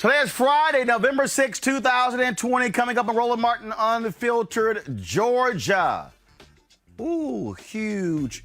Today is Friday, November 6, 2020. Coming up on Roland Martin Unfiltered, Georgia. Ooh, huge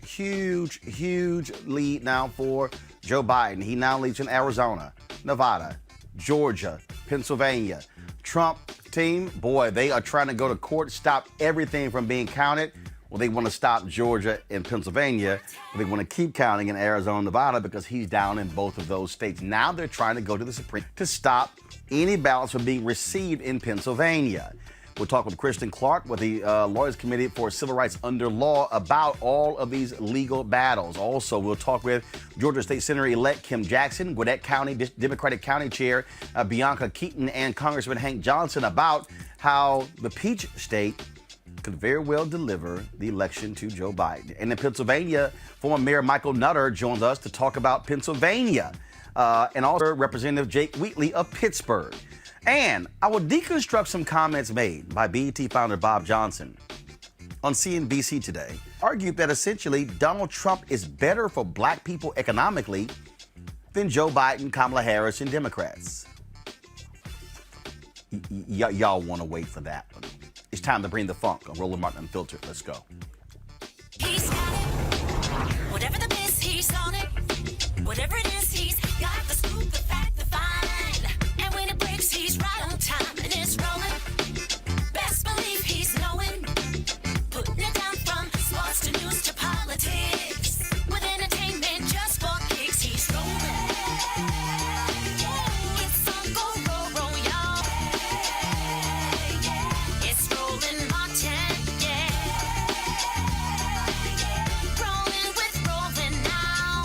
lead now for Joe Biden. He now leads in Arizona, Nevada, Georgia, Pennsylvania. Trump team, boy, they are trying to go to court, stop everything from being counted. Well, they want to stop Georgia and Pennsylvania. They want to keep counting in Arizona, Nevada, because he's down in both of those states. Now they're trying to go to the Supreme to stop any ballots from being received in Pennsylvania. We'll talk with Kristen Clark with the Lawyers Committee for Civil Rights Under Law about all of these legal battles. Also, we'll talk with Georgia State Senator-elect Kim Jackson, Gwinnett County Democratic County Chair Bianca Keaton, and Congressman Hank Jonson about how the Peach State could very well deliver the election to Joe Biden. And in Pennsylvania, former Mayor Michael Nutter joins us to talk about Pennsylvania, and also Representative Jake Wheatley of Pittsburgh. And I will deconstruct some comments made by BET founder Bob Jonson on CNBC today. Argued that essentially Donald Trump is better for black people economically than Joe Biden, Kamala Harris, and Democrats. Y'all want to wait for that one. It's time to bring the funk on Roland Martin Unfiltered. Let's go. He's got it. Whatever the biz, he's on it. Whatever it is, he's got the scoop, the fact, the find. And when it breaks, he's right on time and it's rolling. Best believe he's knowing. Putting it down from sports to news to politics. With entertainment just for kicks, he's rolling. It's on go, roll, y'all. It's Roland Martin, yeah. Rolling with Roland now.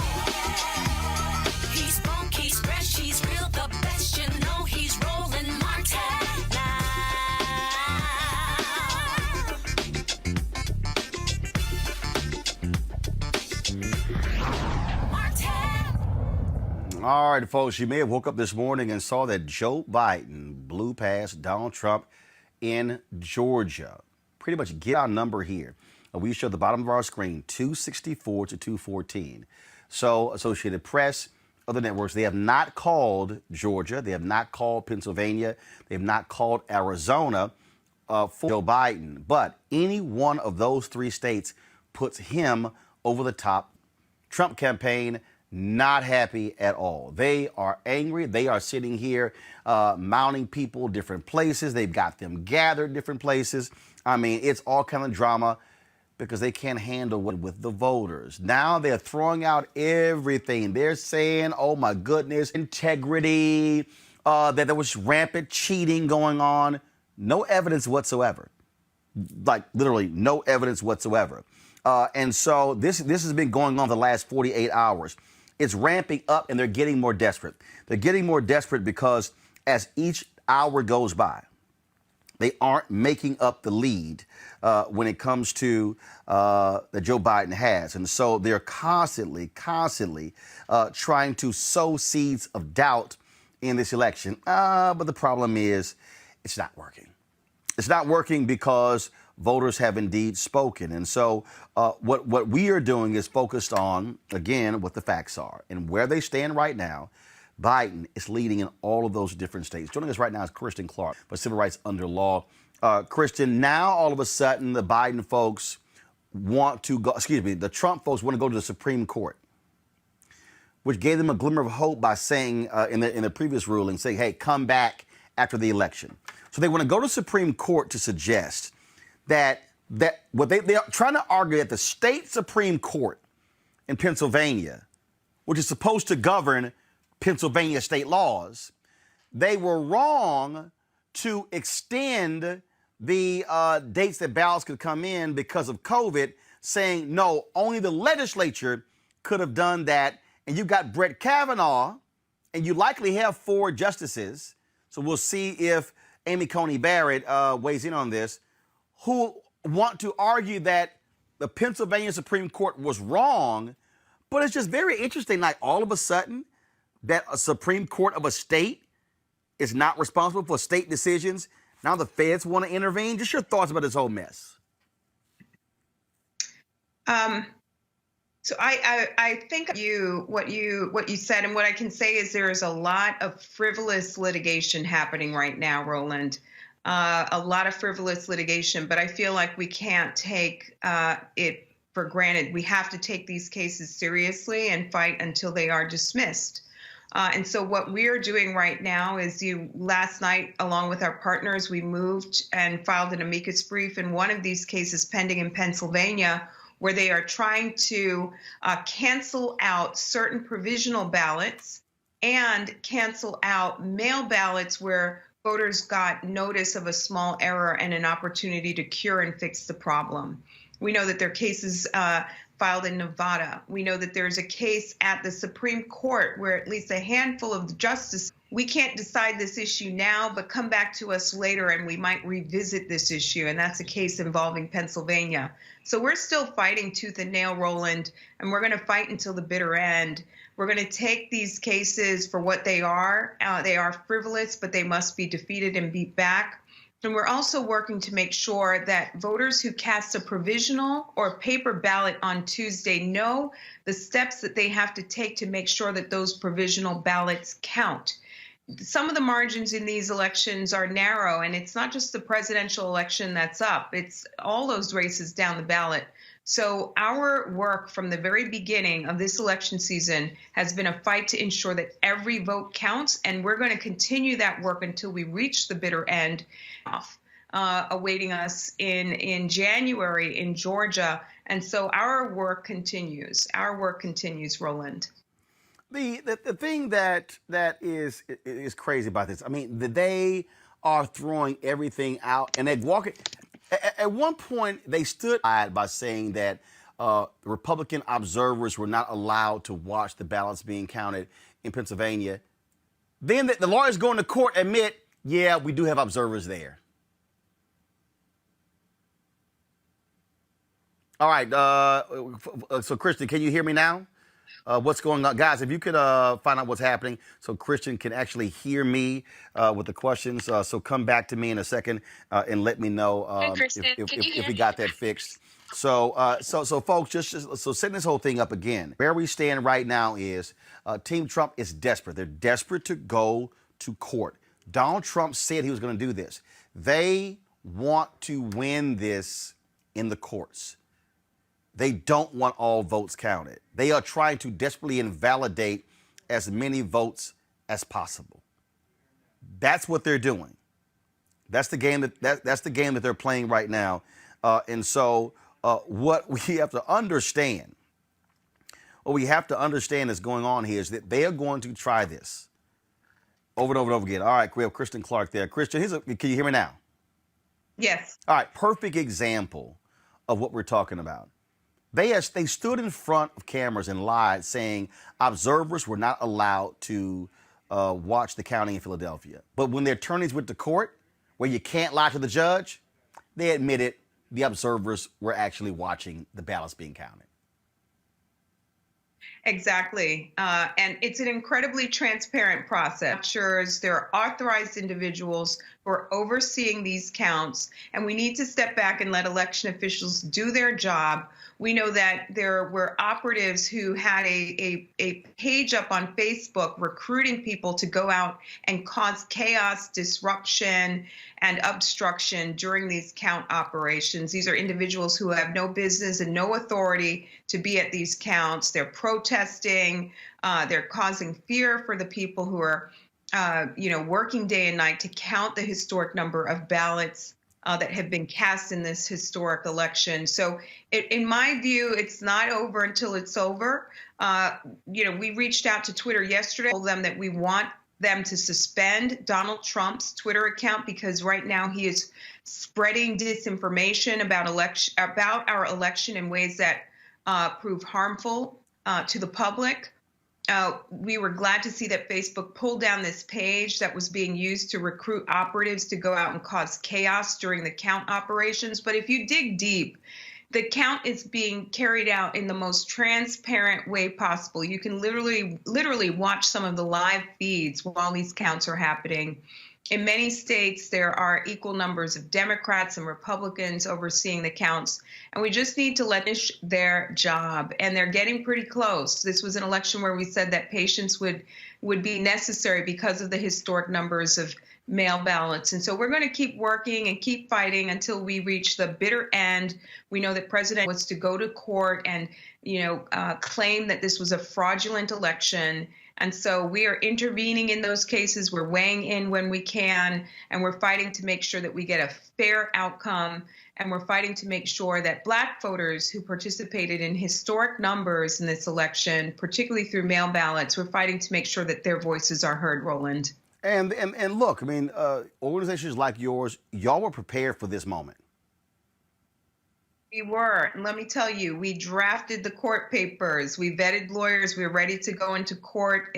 He's funk, he's fresh, he's real, the best, you know he's Roland Martin now. Martin. All right, folks, you may have woke up this morning and saw that Joe Biden blew past Donald Trump in Georgia. Pretty much get our number here. We show the bottom of our screen, 264 to 214. So Associated Press, other networks, they have not called Georgia. They have not called Pennsylvania. They have not called Arizona for Joe Biden. But any one of those three states puts him over the top. Trump campaign, not happy at all. They are angry. They are sitting here mounting people different places. They've got them gathered different places. I mean, it's all kind of drama because they can't handle what with the voters. Now they're throwing out everything. They're saying, oh my goodness, integrity, that there was rampant cheating going on. No evidence whatsoever. Like literally no evidence whatsoever. And so this has been going on the last 48 hours. It's ramping up and they're getting more desperate. They're getting more desperate because as each hour goes by, they aren't making up the lead when it comes to that Joe Biden has. And so they're constantly trying to sow seeds of doubt in this election. But the problem is it's not working. It's not working because voters have indeed spoken. And so what we are doing is focused on, again, what the facts are and where they stand right now. Biden is leading in all of those different states. Joining us right now is Kristen Clark for Civil Rights Under Law. Kristen, now all of a sudden the Biden folks want to go, the Trump folks want to go to the Supreme Court, which gave them a glimmer of hope by saying in the previous ruling, saying, hey, come back after the election. So they want to go to Supreme Court to suggest that what they are trying to argue that the state Supreme Court in Pennsylvania, which is supposed to govern Pennsylvania state laws, they were wrong to extend the dates that ballots could come in because of COVID, saying, no, only the legislature could have done that. And you've got Brett Kavanaugh, and you likely have 4 justices. So we'll see if Amy Coney Barrett weighs in on this, who want to argue that the Pennsylvania Supreme Court was wrong. But it's just very interesting, like all of a sudden, that a Supreme Court of a state is not responsible for state decisions. Now the feds want to intervene. Just your thoughts about this whole mess. So I think what you said, and what I can say is there is a lot of frivolous litigation happening right now, Roland. A lot of frivolous litigation, but I feel like we can't take it for granted. We have to take these cases seriously and fight until they are dismissed. And so what we're doing right now is last night, along with our partners, we moved and filed an amicus brief in one of these cases pending in Pennsylvania, where they are trying to cancel out certain provisional ballots and cancel out mail ballots where voters got notice of a small error and an opportunity to cure and fix the problem. We know that there are cases filed in Nevada. We know that there's a case at the Supreme Court where at least a handful of justices, we can't decide this issue now, but come back to us later and we might revisit this issue. And that's a case involving Pennsylvania. So we're still fighting tooth and nail, Roland, and we're going to fight until the bitter end. We're going to take these cases for what they are. They are frivolous, but they must be defeated and beat back. And we're also working to make sure that voters who cast a provisional or paper ballot on Tuesday know the steps that they have to take to make sure that those provisional ballots count. Some of the margins in these elections are narrow, and it's not just the presidential election that's up. It's all those races down the ballot. So our work from the very beginning of this election season has been a fight to ensure that every vote counts, and we're going to continue that work until we reach the bitter end, awaiting us in January in Georgia. And so our work continues. Our work continues, Roland. The thing that is crazy about this, I mean, they are throwing everything out, and they're walking. At one point, they stood by saying that Republican observers were not allowed to watch the ballots being counted in Pennsylvania. Then the lawyers going to court admit, yeah, we do have observers there. All right. So, Christian, can you hear me now? What's going on? Guys, if you could find out what's happening so Christian can actually hear me with the questions. So come back to me in a second and let me know if we got that fixed. So folks, just setting this whole thing up again. Where we stand right now is Team Trump is desperate. They're desperate to go to court. Donald Trump said he was going to do this. They want to win this in the courts. They don't want all votes counted. They are trying to desperately invalidate as many votes as possible. That's what they're doing. That's the game that's the game that they're playing right now. And so what we have to understand, is going on here is that they are going to try this over and over and over again. All right, we have Kristen Clark there. Kristen, can you hear me now? Yes. All right, perfect example of what we're talking about. They stood in front of cameras and lied, saying observers were not allowed to watch the counting in Philadelphia. But when their attorneys went to court, where you can't lie to the judge, they admitted the observers were actually watching the ballots being counted. Exactly. And it's an incredibly transparent process. There are authorized individuals who are overseeing these counts, and we need to step back and let election officials do their job. We know that there were operatives who had a page up on Facebook recruiting people to go out and cause chaos, disruption, and obstruction during these count operations. These are individuals who have no business and no authority to be at these counts. They're protesting. They're causing fear for the people who are, working day and night to count the historic number of ballots that have been cast in this historic election. So in my view, it's not over until it's over. We reached out to Twitter yesterday, told them that we want them to suspend Donald Trump's Twitter account because right now he is spreading disinformation about our election in ways that prove harmful to the public. We were glad to see that Facebook pulled down this page that was being used to recruit operatives to go out and cause chaos during the count operations. But if you dig deep, the count is being carried out in the most transparent way possible. You can literally watch some of the live feeds while these counts are happening. In many states, there are equal numbers of Democrats and Republicans overseeing the counts, and we just need to let them finish their job. And they're getting pretty close. This was an election where we said that patience would be necessary because of the historic numbers of mail ballots. And so we're going to keep working and keep fighting until we reach the bitter end. We know that President was to go to court and, claim that this was a fraudulent election. And so we are intervening in those cases. We're weighing in when we can, and we're fighting to make sure that we get a fair outcome. And we're fighting to make sure that Black voters who participated in historic numbers in this election, particularly through mail ballots, we're fighting to make sure that their voices are heard, Roland. And look, I mean, organizations like yours, y'all were prepared for this moment. We were, and let me tell you, we drafted the court papers, we vetted lawyers, we were ready to go into court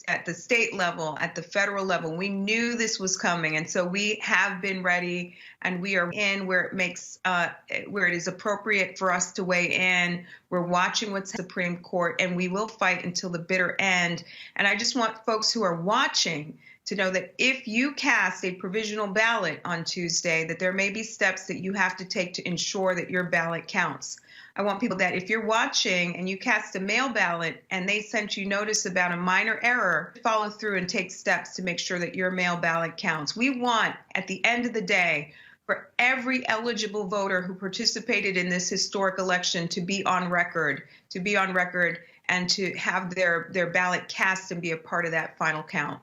at the state level, at the federal level. We knew this was coming, and so we have been ready, and we are in where it is appropriate for us to weigh in. We're watching what's in the Supreme Court, and we will fight until the bitter end. And I just want folks who are watching to know that if you cast a provisional ballot on Tuesday, that there may be steps that you have to take to ensure that your ballot counts. I want people that if you're watching and you cast a mail ballot and they sent you notice about a minor error, follow through and take steps to make sure that your mail ballot counts. We want, at the end of the day, for every eligible voter who participated in this historic election to be on record, and to have their ballot cast and be a part of that final count.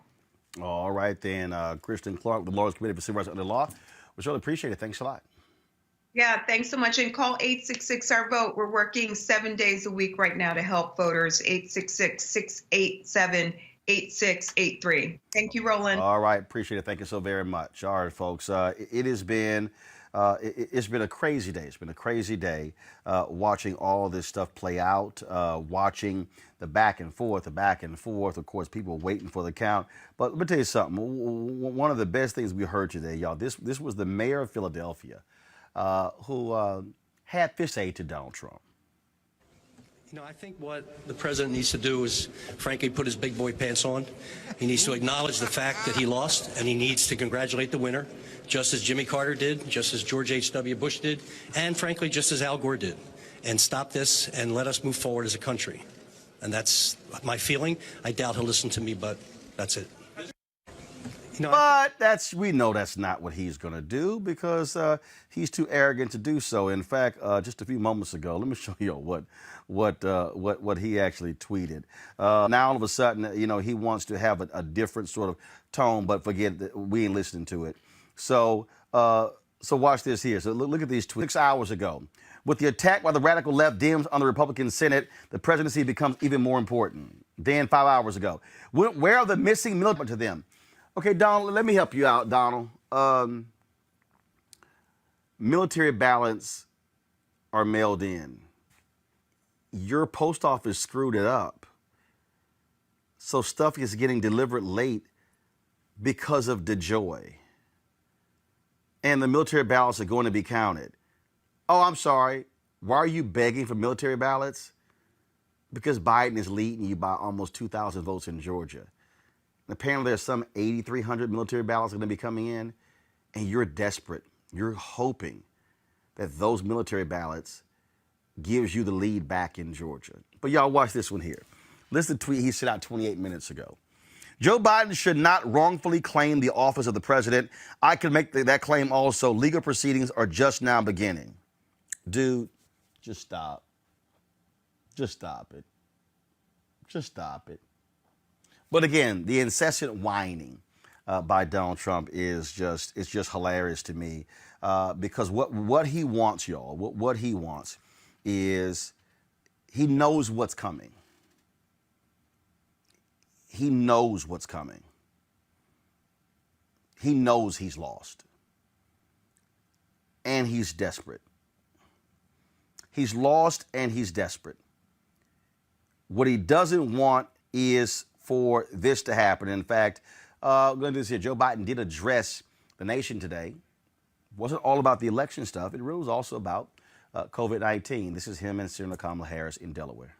All right, then, Kristen Clark, the Lawyers Committee for Civil Rights Under Law. We really appreciate it. Thanks a lot. Yeah, thanks so much. And call 866-OUR-VOTE. We're working 7 days a week right now to help voters. 866-687-8683. Thank you, Roland. All right, appreciate it. Thank you so very much. All right, folks. It has been it's been a crazy day. It's been a crazy day watching all this stuff play out, watching the back and forth. Of course, people waiting for the count. But let me tell you something. One of the best things we heard today, y'all, this was the mayor of Philadelphia who had this aid to Donald Trump. I think what the president needs to do is, frankly, put his big boy pants on. He needs to acknowledge the fact that he lost, and he needs to congratulate the winner, just as Jimmy Carter did, just as George H.W. Bush did, and frankly, just as Al Gore did. And stop this and let us move forward as a country. And that's my feeling. I doubt he'll listen to me, but that's it. But we know that's not what he's going to do because he's too arrogant to do so. In fact, just a few moments ago, let me show you what he actually tweeted. Now all of a sudden, he wants to have a different sort of tone, but forget that we ain't listening to it. So watch this here. So look at these tweets. 6 hours ago, with the attack by the radical left Dems on the Republican Senate, the presidency becomes even more important. Then 5 hours ago, where are the missing military to them? Okay, Donald, let me help you out, Donald. Military ballots are mailed in. Your post office screwed it up. So stuff is getting delivered late because of DeJoy. And the military ballots are going to be counted. Oh, I'm sorry. Why are you begging for military ballots? Because Biden is leading you by almost 2,000 votes in Georgia. Apparently, there's some 8,300 military ballots going to be coming in, and you're desperate. You're hoping that those military ballots gives you the lead back in Georgia. But y'all watch this one here. Listen to the tweet he sent out 28 minutes ago. Joe Biden should not wrongfully claim the office of the president. I can make that claim also. Legal proceedings are just now beginning. Dude, just stop. Just stop it. Just stop it. But again, the incessant whining by Donald Trump is just hilarious to me because what he wants, y'all, what he wants is he knows what's coming. He knows what's coming. He knows he's lost. And he's desperate. He's lost and he's desperate. What he doesn't want is for this to happen. In fact, I'm going to do this here. Joe Biden did address the nation today. It wasn't all about the election stuff. It really was also about COVID-19. This is him and Senator Kamala Harris in Delaware.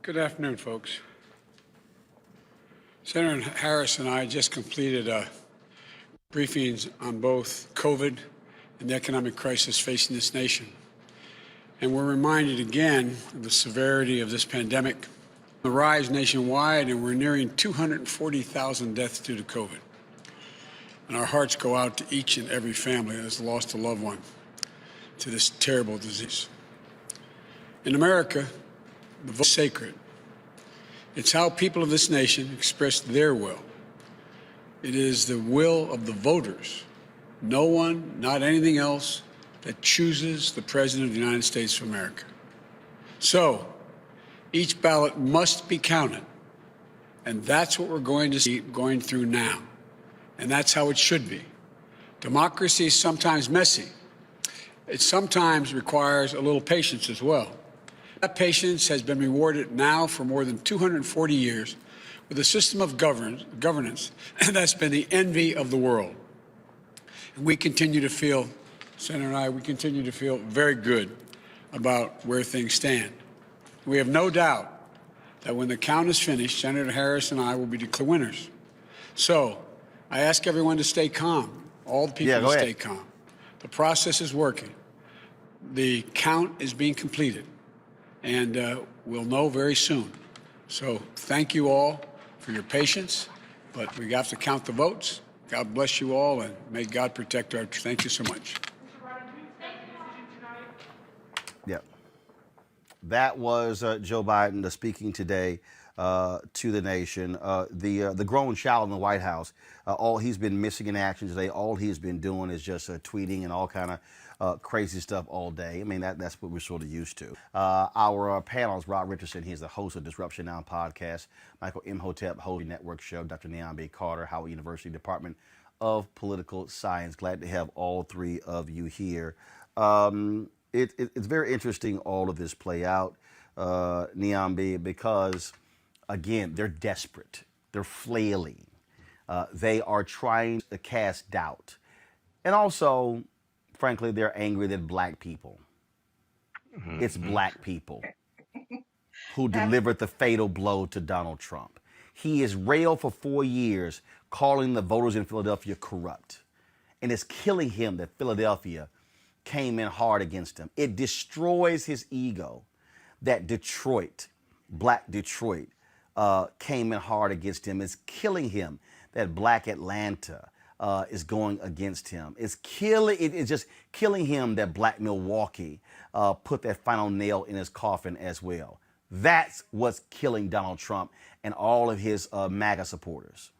Good afternoon, folks. Senator Harris and I just completed briefings on both COVID and the economic crisis facing this nation. And we're reminded again of the severity of this pandemic, the rise nationwide, and we're nearing 240,000 deaths due to COVID. And our hearts go out to each and every family that has lost a loved one to this terrible disease. In America, the vote is sacred. It's how people of this nation express their will. It is the will of the voters, no one, not anything else, that chooses the President of the United States of America. So, each ballot must be counted, and that's what we're going to see going through now, and that's how it should be. Democracy is sometimes messy. It sometimes requires a little patience as well. That patience has been rewarded now for more than 240 years with a system of governance that's been the envy of the world. And we continue to feel, Senator and I, we continue to feel very good about where things stand. We have no doubt that when the count is finished, Senator Harris and I will be declared winners. So I ask everyone to stay calm, all the people to stay calm. The process is working. The count is being completed, and we'll know very soon. So thank you all for your patience, but we have to count the votes. God bless you all, and may God protect our. Thank you so much. Yeah. That was Joe Biden speaking today to the nation. The grown child in the White House, all he's been missing in action today, all he's been doing is just tweeting and all kind of crazy stuff all day. I mean, that's what we're sort of used to. Our panel is Rob Richardson. He's the host of Disruption Now podcast. Michael Imhotep, host of the network show. Dr. Neon B. Carter, Howard University Department of Political Science. Glad to have all three of you here. It's very interesting all of this play out, Neon B, because, again, they're desperate. They're flailing. They are trying to cast doubt. And also, frankly, they're angry that black people, it's black people who delivered the fatal blow to Donald Trump. He is railed for 4 years, calling the voters in Philadelphia corrupt. And it's killing him that Philadelphia came in hard against him. It destroys his ego that Detroit, black Detroit, came in hard against him. It's killing him that black Atlanta is going against him. It's just killing him that black Milwaukee put that final nail in his coffin as well. That's what's killing Donald Trump and all of his MAGA supporters.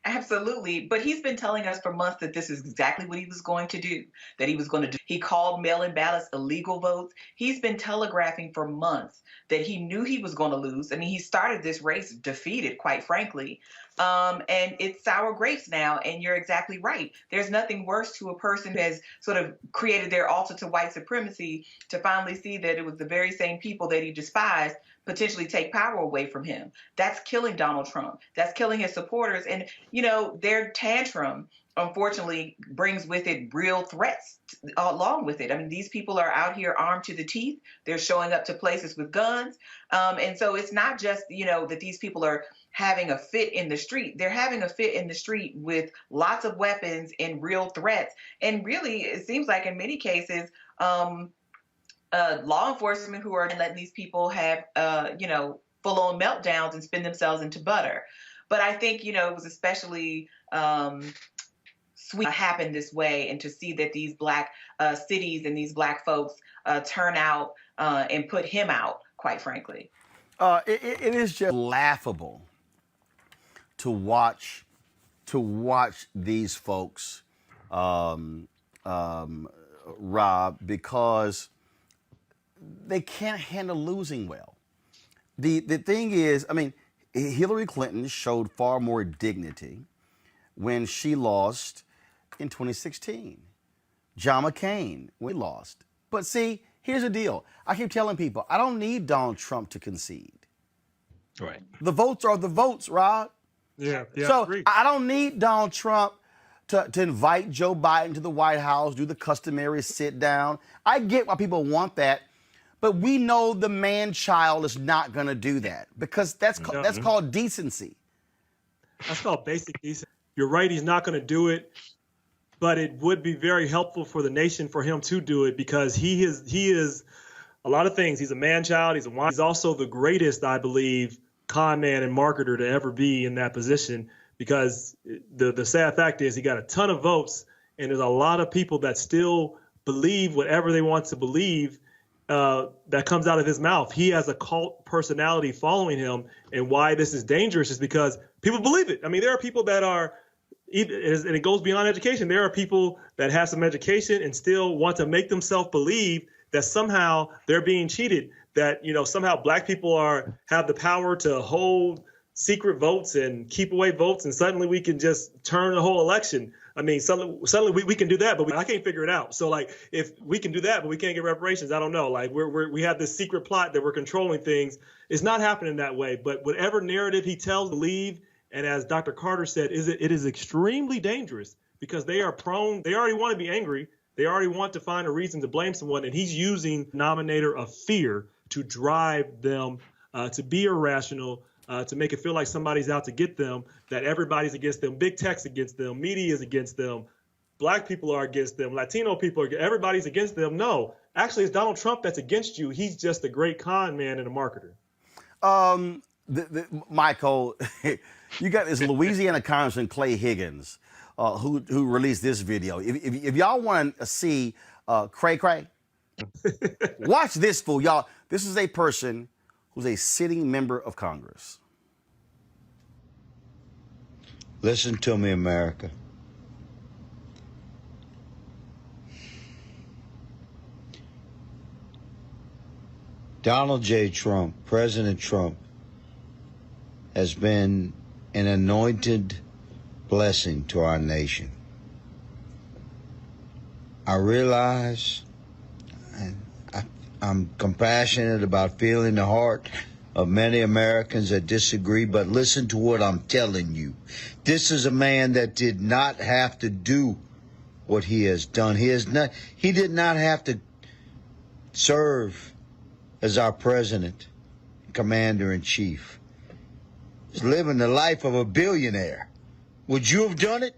Absolutely. But he's been telling us for months that this is exactly what he was going to do, that he was going to do. He called mail-in ballots illegal votes. He's been telegraphing for months that he knew he was going to lose. I mean, he started this race defeated, quite frankly. And it's sour grapes now. And you're exactly right. There's nothing worse to a person who has sort of created their altar to white supremacy to finally see that it was the very same people that he despised potentially take power away from him. That's killing Donald Trump. That's killing his supporters. And, you know, their tantrum, unfortunately, brings with it real threats along with it. I mean, these people are out here armed to the teeth. They're showing up to places with guns. And so it's not just, you know, that these people are having a fit in the street. They're having a fit in the street with lots of weapons and real threats. And really, it seems like in many cases, law enforcement who are letting these people have, full-on meltdowns and spin themselves into butter. But I think, you know, it was especially sweet to happen this way, and to see that these black cities and these black folks turn out and put him out, quite frankly. It is just laughable to watch these folks, Rob, because they can't handle losing well. The thing is, I mean, Hillary Clinton showed far more dignity when she lost in 2016. John McCain, we lost. But see, here's the deal. I keep telling people, I don't need Donald Trump to concede. Right. The votes are the votes, Rob. Yeah. So Agreed. I don't need Donald Trump to invite Joe Biden to the White House, do the customary sit down. I get why people want that, But we know the man child is not going to do that because that's called decency. That's called basic decency. You're right, he's not going to do it, but it would be very helpful for the nation for him to do it because he is a lot of things. He's a man child. He's also the greatest, I believe, con man and marketer to ever be in that position because the sad fact is he got a ton of votes and there's a lot of people that still believe whatever they want to believe that comes out of his mouth. He has a cult personality following him, and why this is dangerous is because people believe it. I mean, there are people that are, and it goes beyond education. There are people that have some education and still want to make themselves believe that somehow they're being cheated, that, you know, somehow black people have the power to hold secret votes and keep away votes, and suddenly we can just turn the whole election. I mean, suddenly we can do that, but I can't figure it out. So, like, if we can do that, but we can't get reparations, I don't know. Like, we have this secret plot that we're controlling things. It's not happening that way. But whatever narrative he tells, believe, and as Dr. Carter said, it is extremely dangerous because they are prone. They already want to be angry. They already want to find a reason to blame someone, and he's using the denominator of fear to drive them to be irrational, to make it feel like somebody's out to get them, that everybody's against them, big tech's against them, media is against them, black people are against them, Latino people everybody's against them. No, actually, it's Donald Trump that's against you. He's just a great con man and a marketer. Michael, you got this Louisiana Congressman Clay Higgins who released this video. If y'all want to see Cray Cray, watch this fool, y'all. This is a person who's a sitting member of Congress. Listen to me, America. Donald J. Trump, President Trump, has been an anointed blessing to our nation. I realize, and I'm compassionate about feeling the heart of many Americans that disagree, but listen to what I'm telling you. This is a man that did not have to do what he has done. He did not have to serve as our president, commander-in-chief. He's living the life of a billionaire. Would you have done it?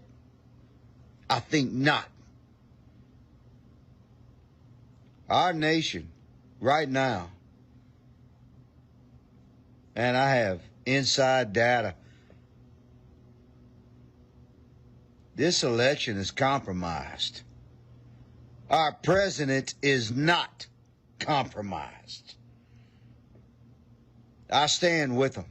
I think not. Our nation, right now, and I have inside data, this election is compromised. Our president is not compromised. I stand with him,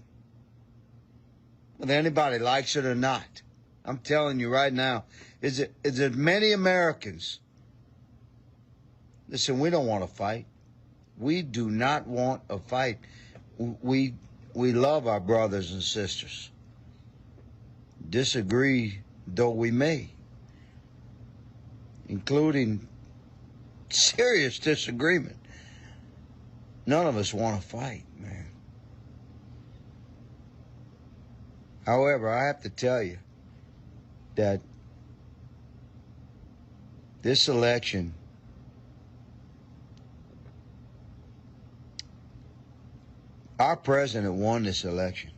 whether anybody likes it or not. I'm telling you right now, is it many Americans? Listen, we don't want to fight. We do not want a fight. We love our brothers and sisters. Disagree though we may, including serious disagreement. None of us want to fight, man. However, I have to tell you that this election our president won this election.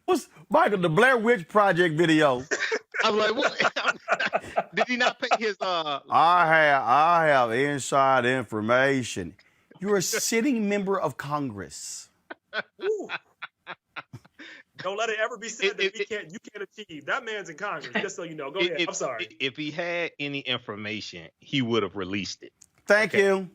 What's Michael, the Blair Witch Project video? I'm like, what? Did he not pay his I have inside information. You're a sitting member of Congress. Ooh. Don't let it ever be said that you can't achieve. That man's in Congress, just so you know. Go ahead. I'm sorry. If he had any information, he would have released it. Thank you.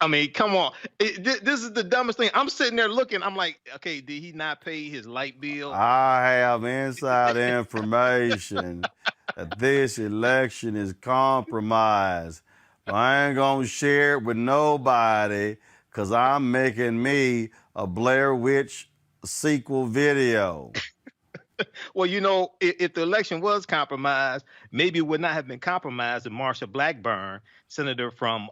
I mean, come on. This is the dumbest thing. I'm sitting there looking. I'm like, okay, did he not pay his light bill? I have inside information that this election is compromised. I ain't going to share it with nobody because I'm making me a Blair Witch sequel video. Well, you know, if the election was compromised, maybe it would not have been compromised if Marsha Blackburn, senator from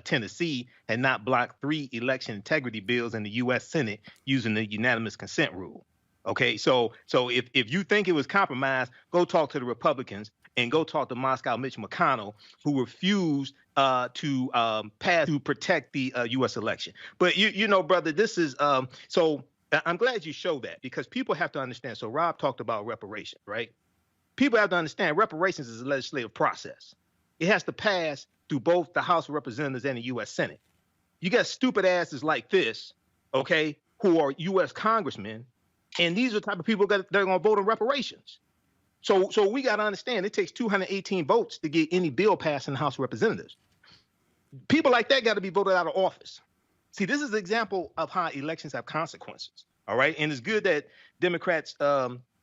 Tennessee, had not blocked 3 election integrity bills in the U.S. Senate using the unanimous consent rule. Okay, so if you think it was compromised, go talk to the Republicans and go talk to Moscow Mitch McConnell, who refused to pass to protect the U.S. election. But you know, brother, this is so. I'm glad you showed that, because people have to understand. So Rob talked about reparations, right? People have to understand reparations is a legislative process. It has to pass through both the House of Representatives and the U.S. Senate. You got stupid asses like this, okay, who are U.S. congressmen, and these are the type of people that they're going to vote on reparations. So we got to understand it takes 218 votes to get any bill passed in the House of Representatives. People like that got to be voted out of office. See, this is an example of how elections have consequences, all right? And it's good that Democrats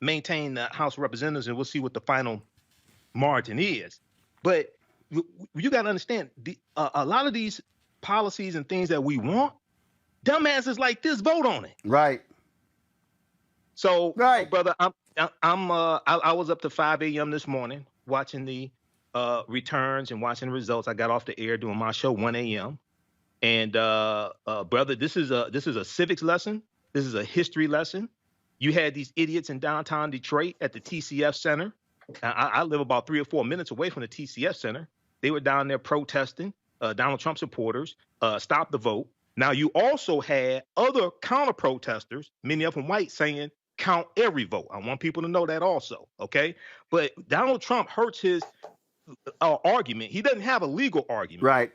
maintain the House of Representatives, and we'll see what the final margin is. But you got to understand, a lot of these policies and things that we want, dumbasses like this vote on it. Right. So, right, brother, I was up to 5 a.m. this morning watching the returns and watching the results. I got off the air doing my show 1 a.m. And brother, this is a civics lesson. This is a history lesson. You had these idiots in downtown Detroit at the TCF Center. I live about 3 or 4 minutes away from the TCF Center. They were down there protesting. Donald Trump supporters, stop the vote. Now, you also had other counter protesters, many of them white, saying count every vote. I want people to know that also, okay? But Donald Trump hurts his argument. He doesn't have a legal argument. Right.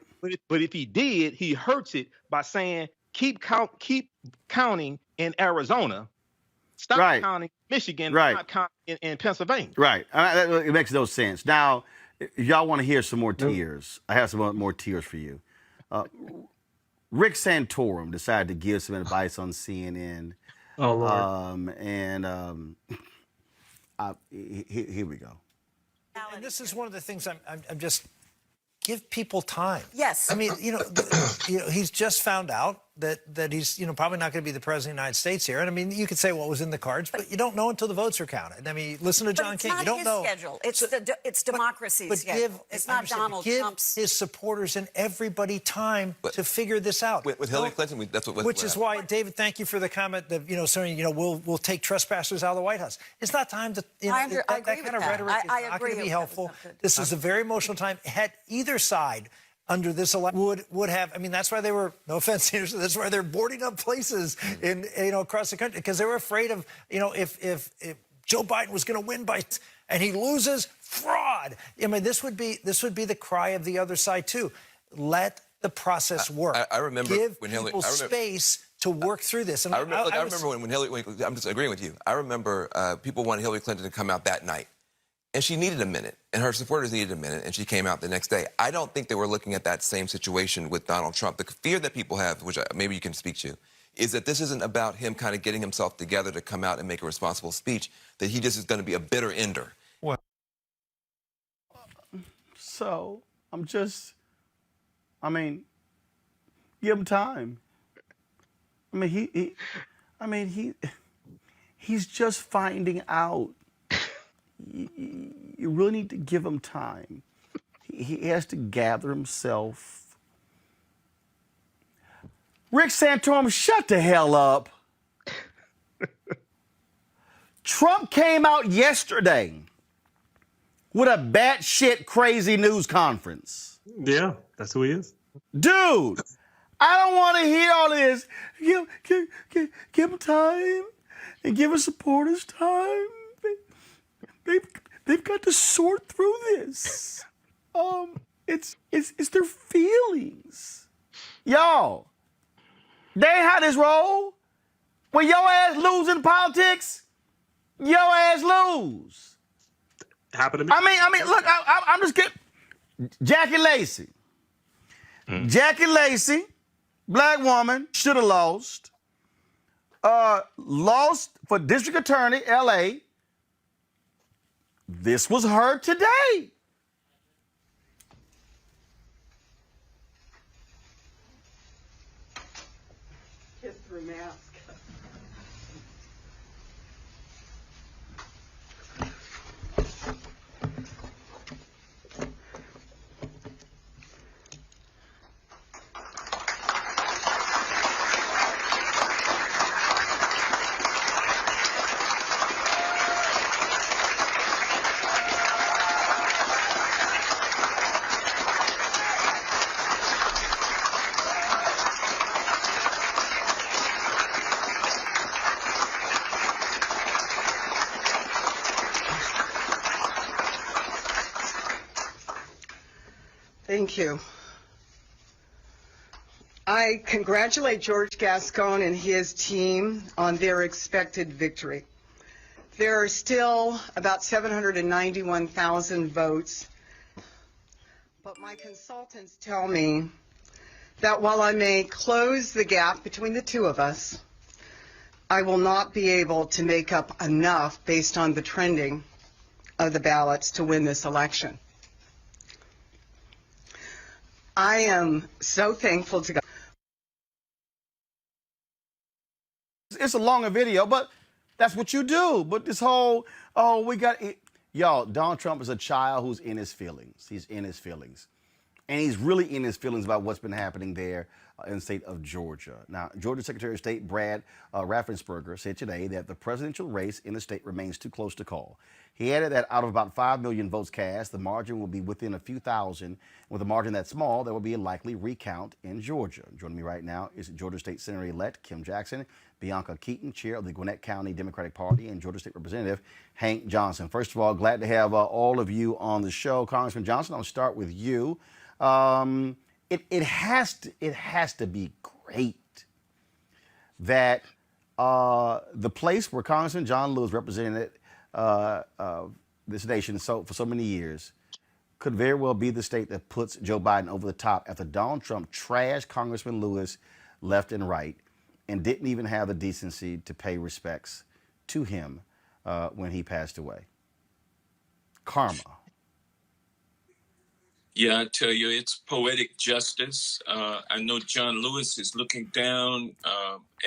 But if he did, he hurts it by saying keep counting in Arizona, stop counting in Michigan, stop counting in Pennsylvania. Right. It makes no sense. Now, y'all want to hear some more tears? I have some more tears for you. Rick Santorum decided to give some advice on CNN. Oh, Lord. Here we go. And this is one of the things I'm just give people time. Yes. I mean, he's just found out that he's, probably not going to be the president of the United States here. And I mean, you could say what was in the cards, but you don't know until the votes are counted. I mean, listen to John King. You don't know. It's his schedule. It's democracy's schedule. It's not Donald Trump's. Give his supporters and everybody time to figure this out. With Hillary Clinton, that's what. Which is why, David, thank you for the comment that saying we'll take trespassers out of the White House. It's not time to. That kind of rhetoric is not going to be helpful. This is a very emotional time. Had either side under this election would have. I mean, that's why they were. No offense, that's why they're boarding up places in across the country, because they were afraid of if Joe Biden was going to win and he loses, fraud. I mean, this would be the cry of the other side too. Let the process work. I remember give when Hillary. people space to work through this. And I remember when Hillary. I'm just agreeing with you. I remember people wanted Hillary Clinton to come out that night. And she needed a minute, and her supporters needed a minute, and she came out the next day. I don't think they were looking at that same situation with Donald Trump. The fear that people have, which maybe you can speak to, is that this isn't about him kind of getting himself together to come out and make a responsible speech, that he just is going to be a bitter ender. Well, so give him time. He's just finding out. You really need to give him time. He has to gather himself. Rick Santorum, shut the hell up. Trump came out yesterday with a batshit crazy news conference. Yeah, that's who he is. Dude, I don't want to hear all this. Give him time and give his supporters time. They've got to sort through this. It's their feelings. Y'all, they how this roll. When your ass lose in politics, your ass lose. Happened to me. I mean, look, I'm just kidding. Jackie Lacey. Jackie Lacey, black woman, should have lost. Lost for district attorney, L.A. This was her today. Kiss through mask. Thank you. I congratulate George Gascon and his team on their expected victory. There are still about 791,000 votes, but my consultants tell me that while I may close the gap between the two of us, I will not be able to make up enough based on the trending of the ballots to win this election. I am so thankful to God. It's a longer video, but that's what you do. But this whole, oh, we got it. Y'all, Donald Trump is a child who's in his feelings. He's in his feelings. And he's really in his feelings about what's been happening there in the state of Georgia. Now, Georgia Secretary of State Brad Raffensperger said today that the presidential race in the state remains too close to call. He added that out of about 5 million votes cast, the margin will be within a few thousand. With a margin that small, there will be a likely recount in Georgia. Joining me right now is Georgia State Senator-elect Kim Jackson, Bianca Keaton, chair of the Gwinnett County Democratic Party, and Georgia State Representative Hank Jonson. First of all, glad to have all of you on the show. Congressman Jonson, I'll start with you. It has to be great that the place where Congressman John Lewis represented this nation for so many years could very well be the state that puts Joe Biden over the top after Donald Trump trashed Congressman Lewis left and right and didn't even have the decency to pay respects to him when he passed away. Karma. Yeah, I tell you, it's poetic justice. I know John Lewis is looking down,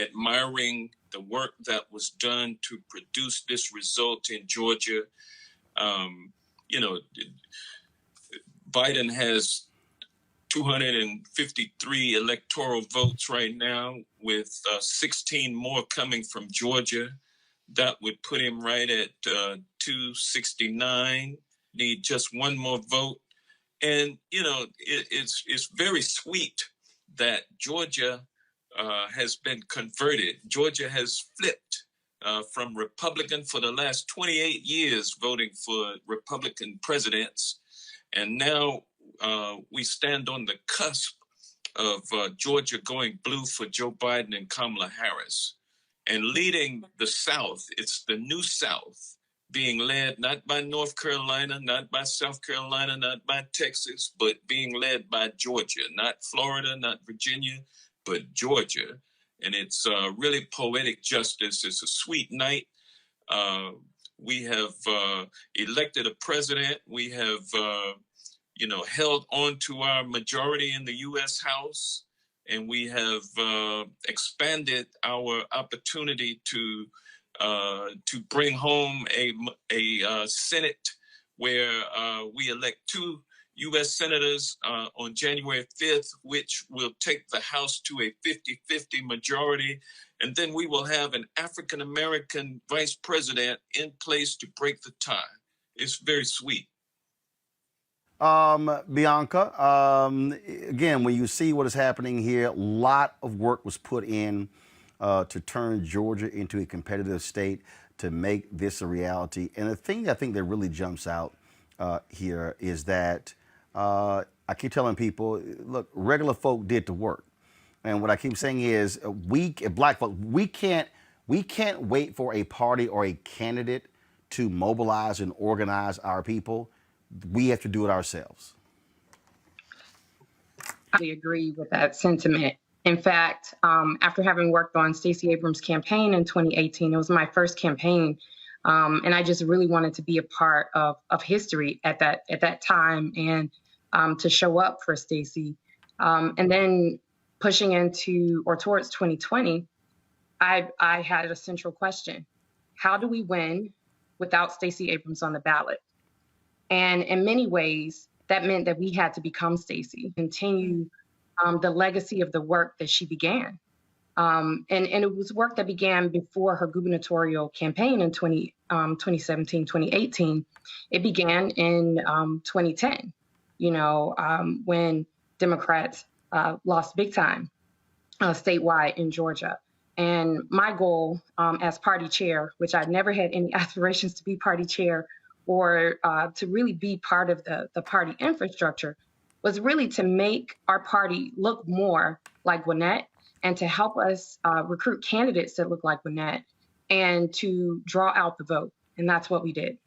admiring the work that was done to produce this result in Georgia. You know, Biden has 253 electoral votes right now, with 16 more coming from Georgia. That would put him right at 269. Need just one more vote. And, you know, it's very sweet that Georgia has been converted. Georgia has flipped from Republican for the last 28 years, voting for Republican presidents. And now we stand on the cusp of Georgia going blue for Joe Biden and Kamala Harris. And leading the South, it's the new South, being led not by North Carolina, not by South Carolina, not by Texas, but being led by Georgia, not Florida, not Virginia, but Georgia. And it's really poetic justice. It's a sweet night. We have elected a president. We have, held on to our majority in the U.S. House. And we have expanded our opportunity to bring home a Senate where we elect 2 U.S. senators on January 5th, which will take the House to a 50-50 majority. And then we will have an African-American vice president in place to break the tie. It's very sweet. Bianca, again, when you see what is happening here, a lot of work was put in to turn Georgia into a competitive state, to make this a reality. And the thing I think that really jumps out here is that I keep telling people, look, regular folk did the work. And what I keep saying is black folk, we can't wait for a party or a candidate to mobilize and organize our people. We have to do it ourselves. I agree with that sentiment. In fact, after having worked on Stacey Abrams' campaign in 2018, it was my first campaign, and I just really wanted to be a part of history at that time, and to show up for Stacey. And then pushing into or towards 2020, I had a central question: how do we win without Stacey Abrams on the ballot? And in many ways, that meant that we had to become Stacey, continue the legacy of the work that she began. And it was work that began before her gubernatorial campaign in 2017, 2018. It began in 2010, when Democrats lost big time statewide in Georgia. And my goal as party chair, which I never had any aspirations to be party chair or to really be part of the party infrastructure, was really to make our party look more like Gwinnett and to help us recruit candidates that look like Gwinnett and to draw out the vote. And that's what we did.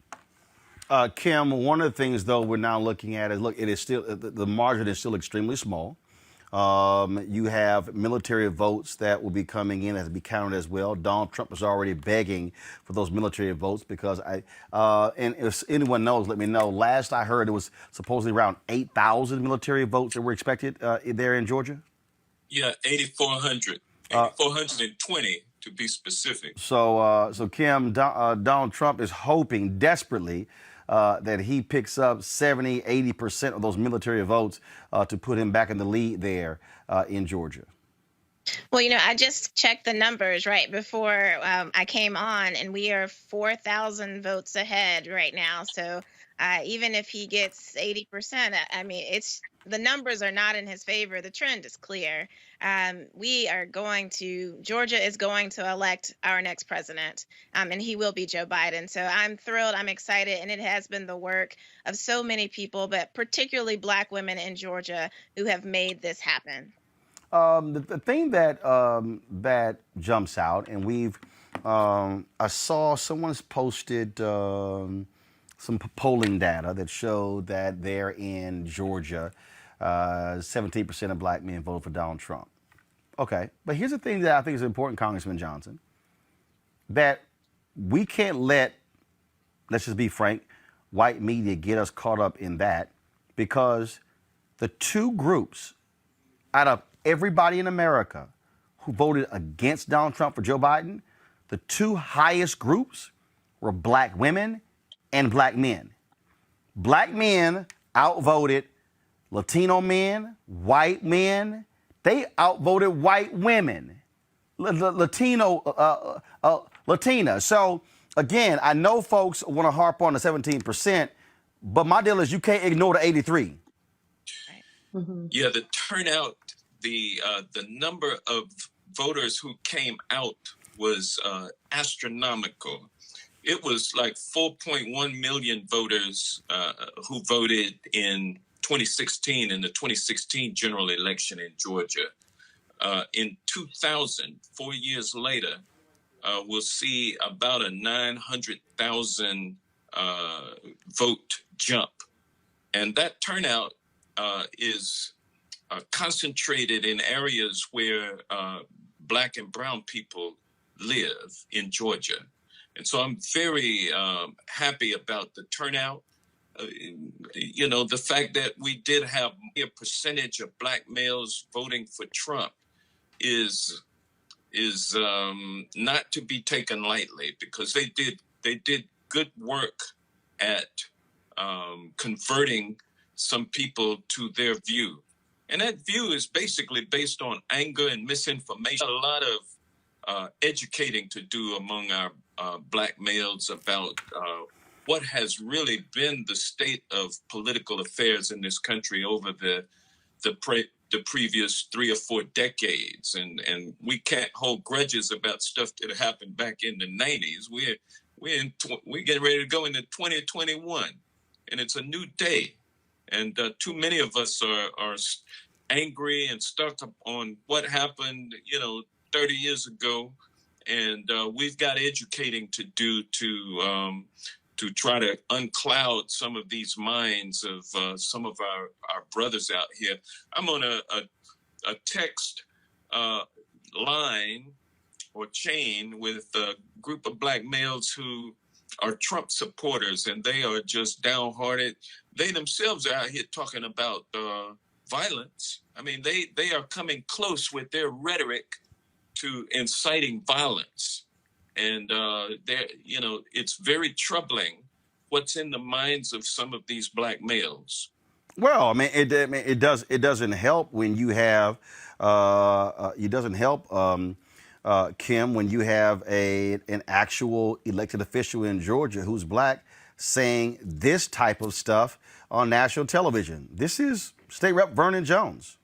Kim, one of the things, though, we're now looking at is, look, it is still, the margin is still extremely small. You have military votes that will be coming in as be counted as well. Donald Trump is already begging for those military votes because and if anyone knows, let me know. Last I heard, it was supposedly around 8,000 military votes that were expected there in Georgia. Yeah, 8,400, 8,420 to be specific. So Kim, Donald Trump is hoping desperately that he picks up 70, 80% of those military votes to put him back in the lead there in Georgia. Well, I just checked the numbers right before I came on, and we are 4,000 votes ahead right now. So even if he gets 80%, I mean, the numbers are not in his favor. The trend is clear. Georgia is going to elect our next president, and he will be Joe Biden. So I'm thrilled, I'm excited, and it has been the work of so many people, but particularly Black women in Georgia who have made this happen. The thing that jumps out, and I saw someone's posted some polling data that showed that there in Georgia, 17% of Black men voted for Donald Trump. Okay, but here's the thing that I think is important, Congressman Jonson, that we can't let, let's just be frank, white media get us caught up in that, because the two groups out of everybody in America who voted against Donald Trump for Joe Biden, the two highest groups were Black women and Black men. Black men outvoted Latino men, white men. They outvoted white women, Latina. So again, I know folks want to harp on the 17%, but my deal is you can't ignore the 83. Mm-hmm. Yeah, the turnout, the number of voters who came out was astronomical. It was like 4.1 million voters who voted in 2016 in the 2016 general election in Georgia. In 2000, 4 years later, we'll see about a 900,000 vote jump. And that turnout is concentrated in areas where Black and brown people live in Georgia. And so I'm very happy about the turnout. The fact that we did have a percentage of Black males voting for Trump is not to be taken lightly, because they did good work at converting some people to their view. And that view is basically based on anger and misinformation. A lot of educating to do among our Black males about what has really been the state of political affairs in this country over the previous 3 or 4 decades. And we can't hold grudges about stuff that happened back in the 90s. We're getting ready to go into 2021, and it's a new day. And too many of us are angry and stuck up on what happened, 30 years ago. And we've got educating to do to try to uncloud some of these minds of some of our brothers out here. I'm on a text line or chain with a group of Black males who are Trump supporters, and they are just downhearted. They themselves are out here talking about violence. I mean, they are coming close with their rhetoric to inciting violence. And it's very troubling what's in the minds of some of these Black males. Well, I mean, it doesn't help when you have Kim, when you have an actual elected official in Georgia who's Black saying this type of stuff on national television. This is State Rep Vernon Jones.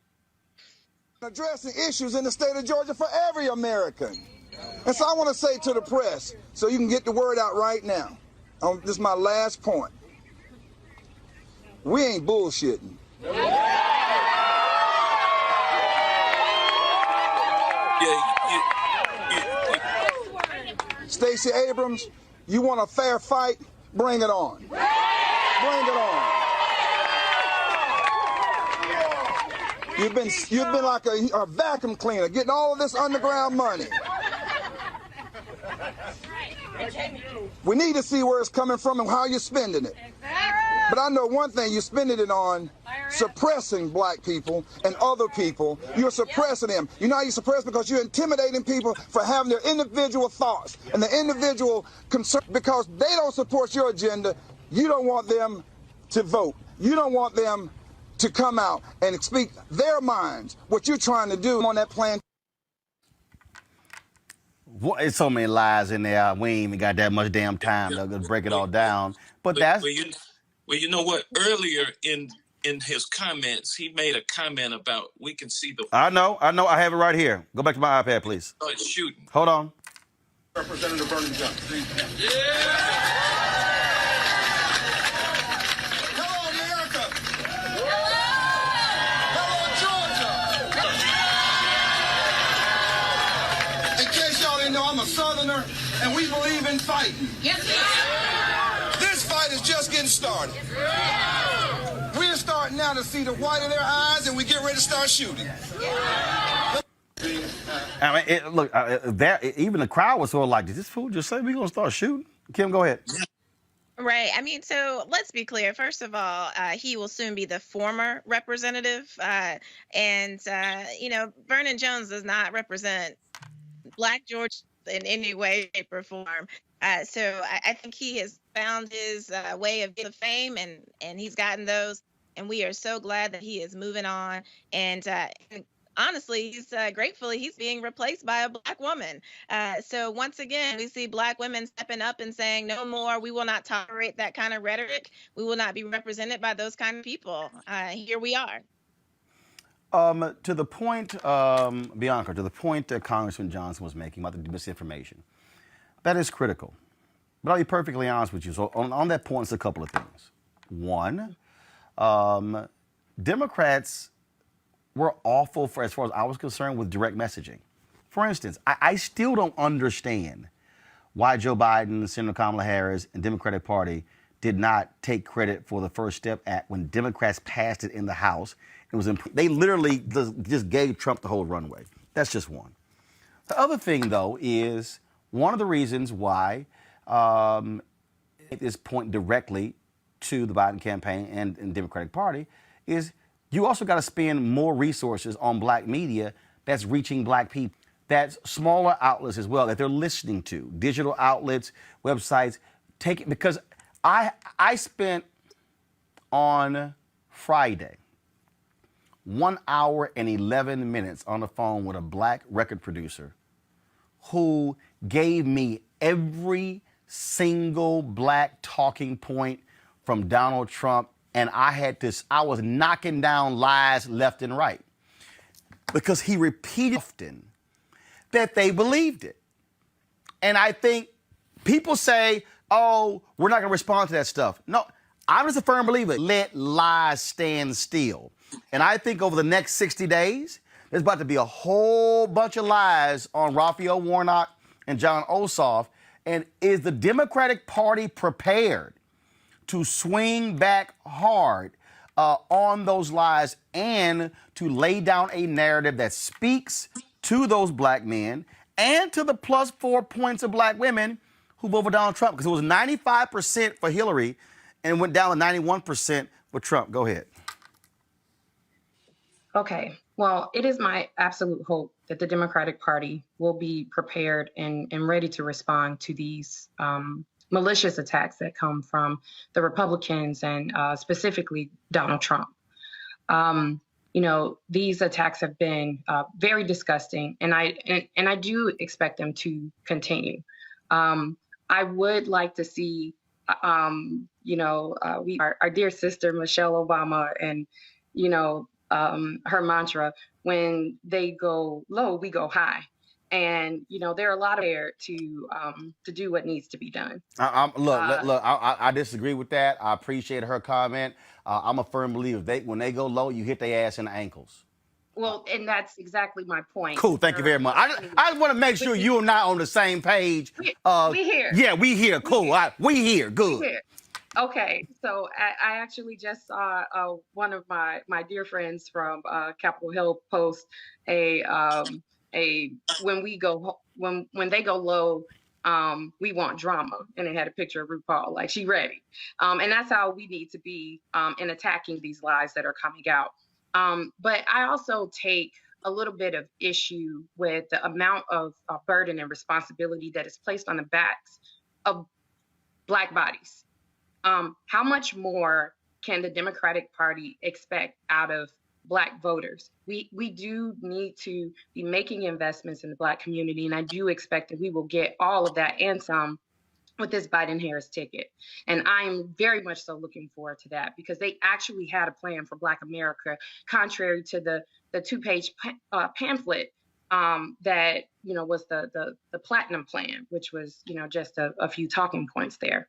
Addressing issues in the state of Georgia for every American. And so I want to say to the press, so you can get the word out right now. This is my last point. We ain't bullshitting. Stacey Abrams, you want a fair fight? Bring it on. Bring it on. You've been like a vacuum cleaner, getting all of this underground money. We need to see where it's coming from and how you're spending it. But I know one thing, you're spending it on suppressing black people and other people. You're suppressing them. You know how you suppress? Because you're intimidating people for having their individual thoughts and their individual concerns. Because they don't support your agenda, you don't want them to vote. You don't want them to come out and speak their minds, what you're trying to do on that plan. There's so many lies in there. We ain't even got that much damn time to break it all down. But that's... Well, you know what? Earlier in his comments, he made a comment about we can see the... I know. I have it right here. Go back to my iPad, please. Start shooting. Hold on. Representative Vernon Johnson. Yeah! Hello, America! Hello, Georgia! In case y'all didn't know, I'm a Southerner, and we believe in fighting. Yes, this fight is just getting started. We're starting now to see the white of their eyes, and we get ready to start shooting. I mean, look, even the crowd was sort of like, did this fool just say we're going to start shooting? Kim, go ahead. Right. I mean, so let's be clear. First of all, he will soon be the former representative. Vernon Jones does not represent Black Georgia in any way, shape, or form. So I think he has found his way of getting fame, and he's gotten those. And we are so glad that he is moving on. And honestly, he's gratefully he's being replaced by a Black woman. So once again, we see Black women stepping up and saying, no more. We will not tolerate that kind of rhetoric. We will not be represented by those kind of people. Here we are. To the point, Bianca, to the point that Congressman Jonson was making about the misinformation, that is critical. But I'll be perfectly honest with you. So on that point, it's a couple of things. One, Democrats were awful as far as I was concerned with direct messaging. For instance, I still don't understand why Joe Biden, Senator Kamala Harris, and Democratic Party did not take credit for the First Step Act when Democrats passed it in the House. They literally just gave Trump the whole runway. That's just one. The other thing, though, is one of the reasons why at this point directly to the Biden campaign and Democratic Party is you also got to spend more resources on Black media that's reaching Black people. That's smaller outlets as well that they're listening to, digital outlets, websites. Because I spent on Friday 1 hour and 11 minutes on the phone with a Black record producer who gave me every single Black talking point from Donald Trump, and I was knocking down lies left and right because he repeated often that they believed it. And I think people say, oh, we're not going to respond to that stuff. No, I'm just a firm believer. Let lies stand still. And I think over the next 60 days, there's about to be a whole bunch of lies on Raphael Warnock and John Ossoff. And is the Democratic Party prepared to swing back hard on those lies and to lay down a narrative that speaks to those Black men and to the plus 4 points of Black women who voted for Donald Trump? Because it was 95% for Hillary and went down to 91% for Trump. Go ahead. Okay. Well, it is my absolute hope that the Democratic Party will be prepared and ready to respond to these malicious attacks that come from the Republicans and specifically Donald Trump. These attacks have been very disgusting, and I do expect them to continue. I would like to see, our dear sister Michelle Obama, and her mantra: when they go low, we go high. And there are a lot of there to do what needs to be done. I disagree with that. I appreciate her comment. I'm a firm believer when they go low, you hit their ass in the ankles. Well, and that's exactly my point. Cool. Thank you very much. I just want to make sure you and I on the same page. We here. Yeah, we here. Cool. We here. Good. We here. Okay. So I actually just saw one of my dear friends from Capitol Hill post a when they go low, we want drama, and it had a picture of RuPaul, like she ready. And that's how we need to be in attacking these lies that are coming out. But I also take a little bit of issue with the amount of burden and responsibility that is placed on the backs of Black bodies. How much more can the Democratic Party expect out of Black voters? We do need to be making investments in the Black community, and I do expect that we will get all of that and some with this Biden-Harris ticket. And I'm very much so looking forward to that, because they actually had a plan for Black America, contrary to the two-page pamphlet that was the platinum plan, which was just a few talking points there.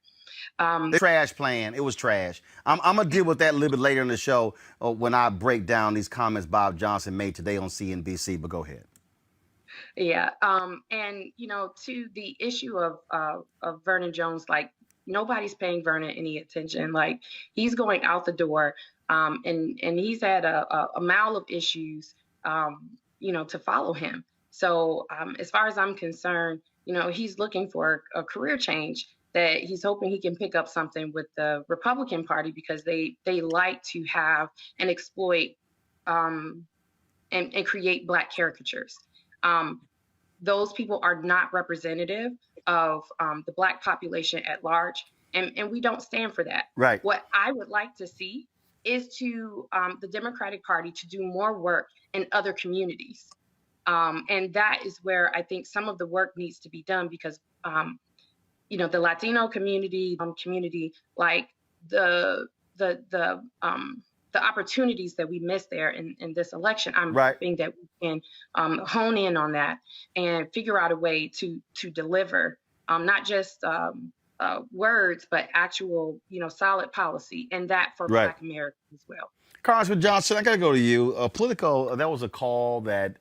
The trash plan. It was trash. I'm gonna deal with that a little bit later in the show when I break down these comments Bob Johnson made today on CNBC. But go ahead. Yeah. And to the issue of Vernon Jones, like, nobody's paying Vernon any attention. Like, he's going out the door, and he's had a mile of issues, to follow him. So as far as I'm concerned, he's looking for a career change, that he's hoping he can pick up something with the Republican Party, because they like to have and exploit and create Black caricatures. Those people are not representative of the Black population at large, and we don't stand for that. Right. What I would like to see is to the Democratic Party to do more work in other communities. And that is where I think some of the work needs to be done, because the Latino community, like the opportunities that we missed there in this election, I'm hoping that we can hone in on that and figure out a way to deliver not just words, but actual solid policy, and that for Black Americans as well. Congressman Jonson, I got to go to you. Politico, that was a call that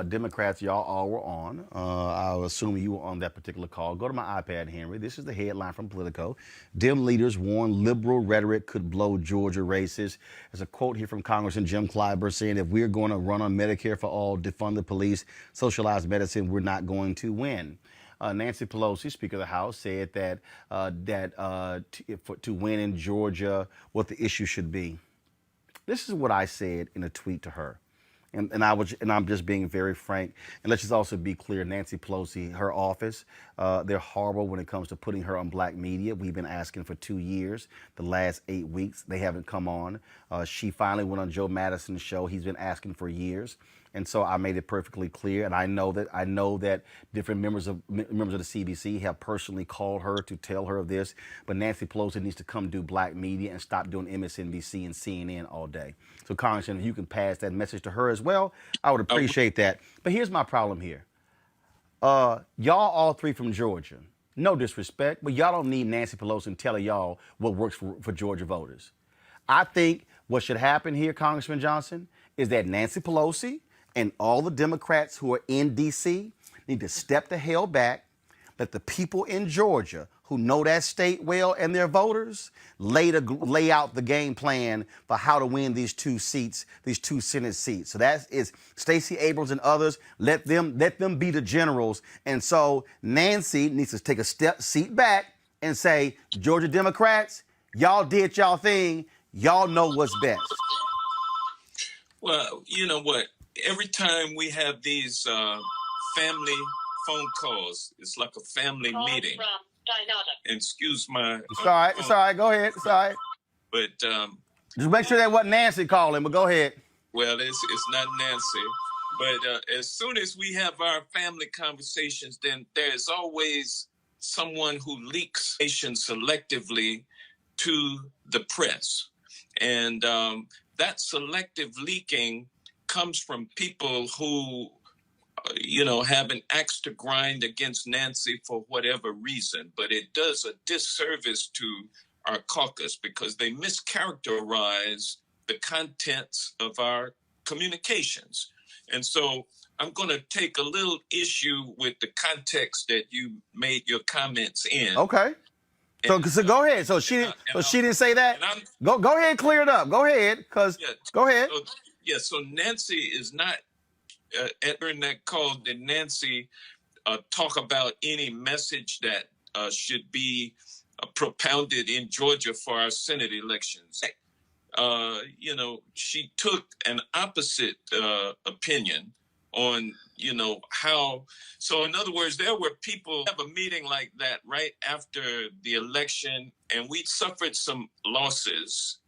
Democrats, y'all all were on. I'll assume you were on that particular call. Go to my iPad, Henry. This is the headline from Politico. Dem leaders warn liberal rhetoric could blow Georgia races. There's a quote here from Congressman Jim Clyburn saying, if we're going to run on Medicare for all, defund the police, socialize medicine, we're not going to win. Nancy Pelosi, Speaker of the House, said that to win in Georgia, what the issue should be. This is what I said in a tweet to her. And I'm just being very frank. And let's just also be clear, Nancy Pelosi, her office, they're horrible when it comes to putting her on Black media. We've been asking for 2 years. The last 8 weeks, they haven't come on. She finally went on Joe Madison's show. He's been asking for years. And so I made it perfectly clear. And I know that different members of the CBC have personally called her to tell her of this. But Nancy Pelosi needs to come do Black media and stop doing MSNBC and CNN all day. So, Congressman, if you can pass that message to her as well, I would appreciate that. But here's my problem here. Y'all all three from Georgia. No disrespect, but y'all don't need Nancy Pelosi telling y'all what works for Georgia voters. I think what should happen here, Congressman Jonson, is that Nancy Pelosi and all the Democrats who are in D.C. need to step the hell back, let the people in Georgia who know that state well and their voters lay out the game plan for how to win these 2 seats, these 2 Senate seats. So that is Stacey Abrams and others. Let them be the generals. And so Nancy needs to take a seat back and say, Georgia Democrats, y'all did y'all thing. Y'all know what's best. Well, you know what? Every time we have these family phone calls, it's like a family meeting. Excuse my... It's all right. It's all right. Go ahead. It's all right. But... just make sure that wasn't Nancy calling, but go ahead. Well, it's not Nancy. But as soon as we have our family conversations, then there's always someone who leaks information selectively to the press. And that selective leaking comes from people who have an axe to grind against Nancy for whatever reason, but it does a disservice to our caucus because they mischaracterize the contents of our communications. And so I'm going to take a little issue with the context that you made your comments in. Okay. So go ahead. So she didn't say that. Go ahead and clear it up. Go ahead, go ahead. So Nancy is not during that call. Did Nancy talk about any message that should be propounded in Georgia for our Senate elections? She took an opposite opinion on, how. So in other words, there were people have a meeting like that right after the election, and we suffered some losses.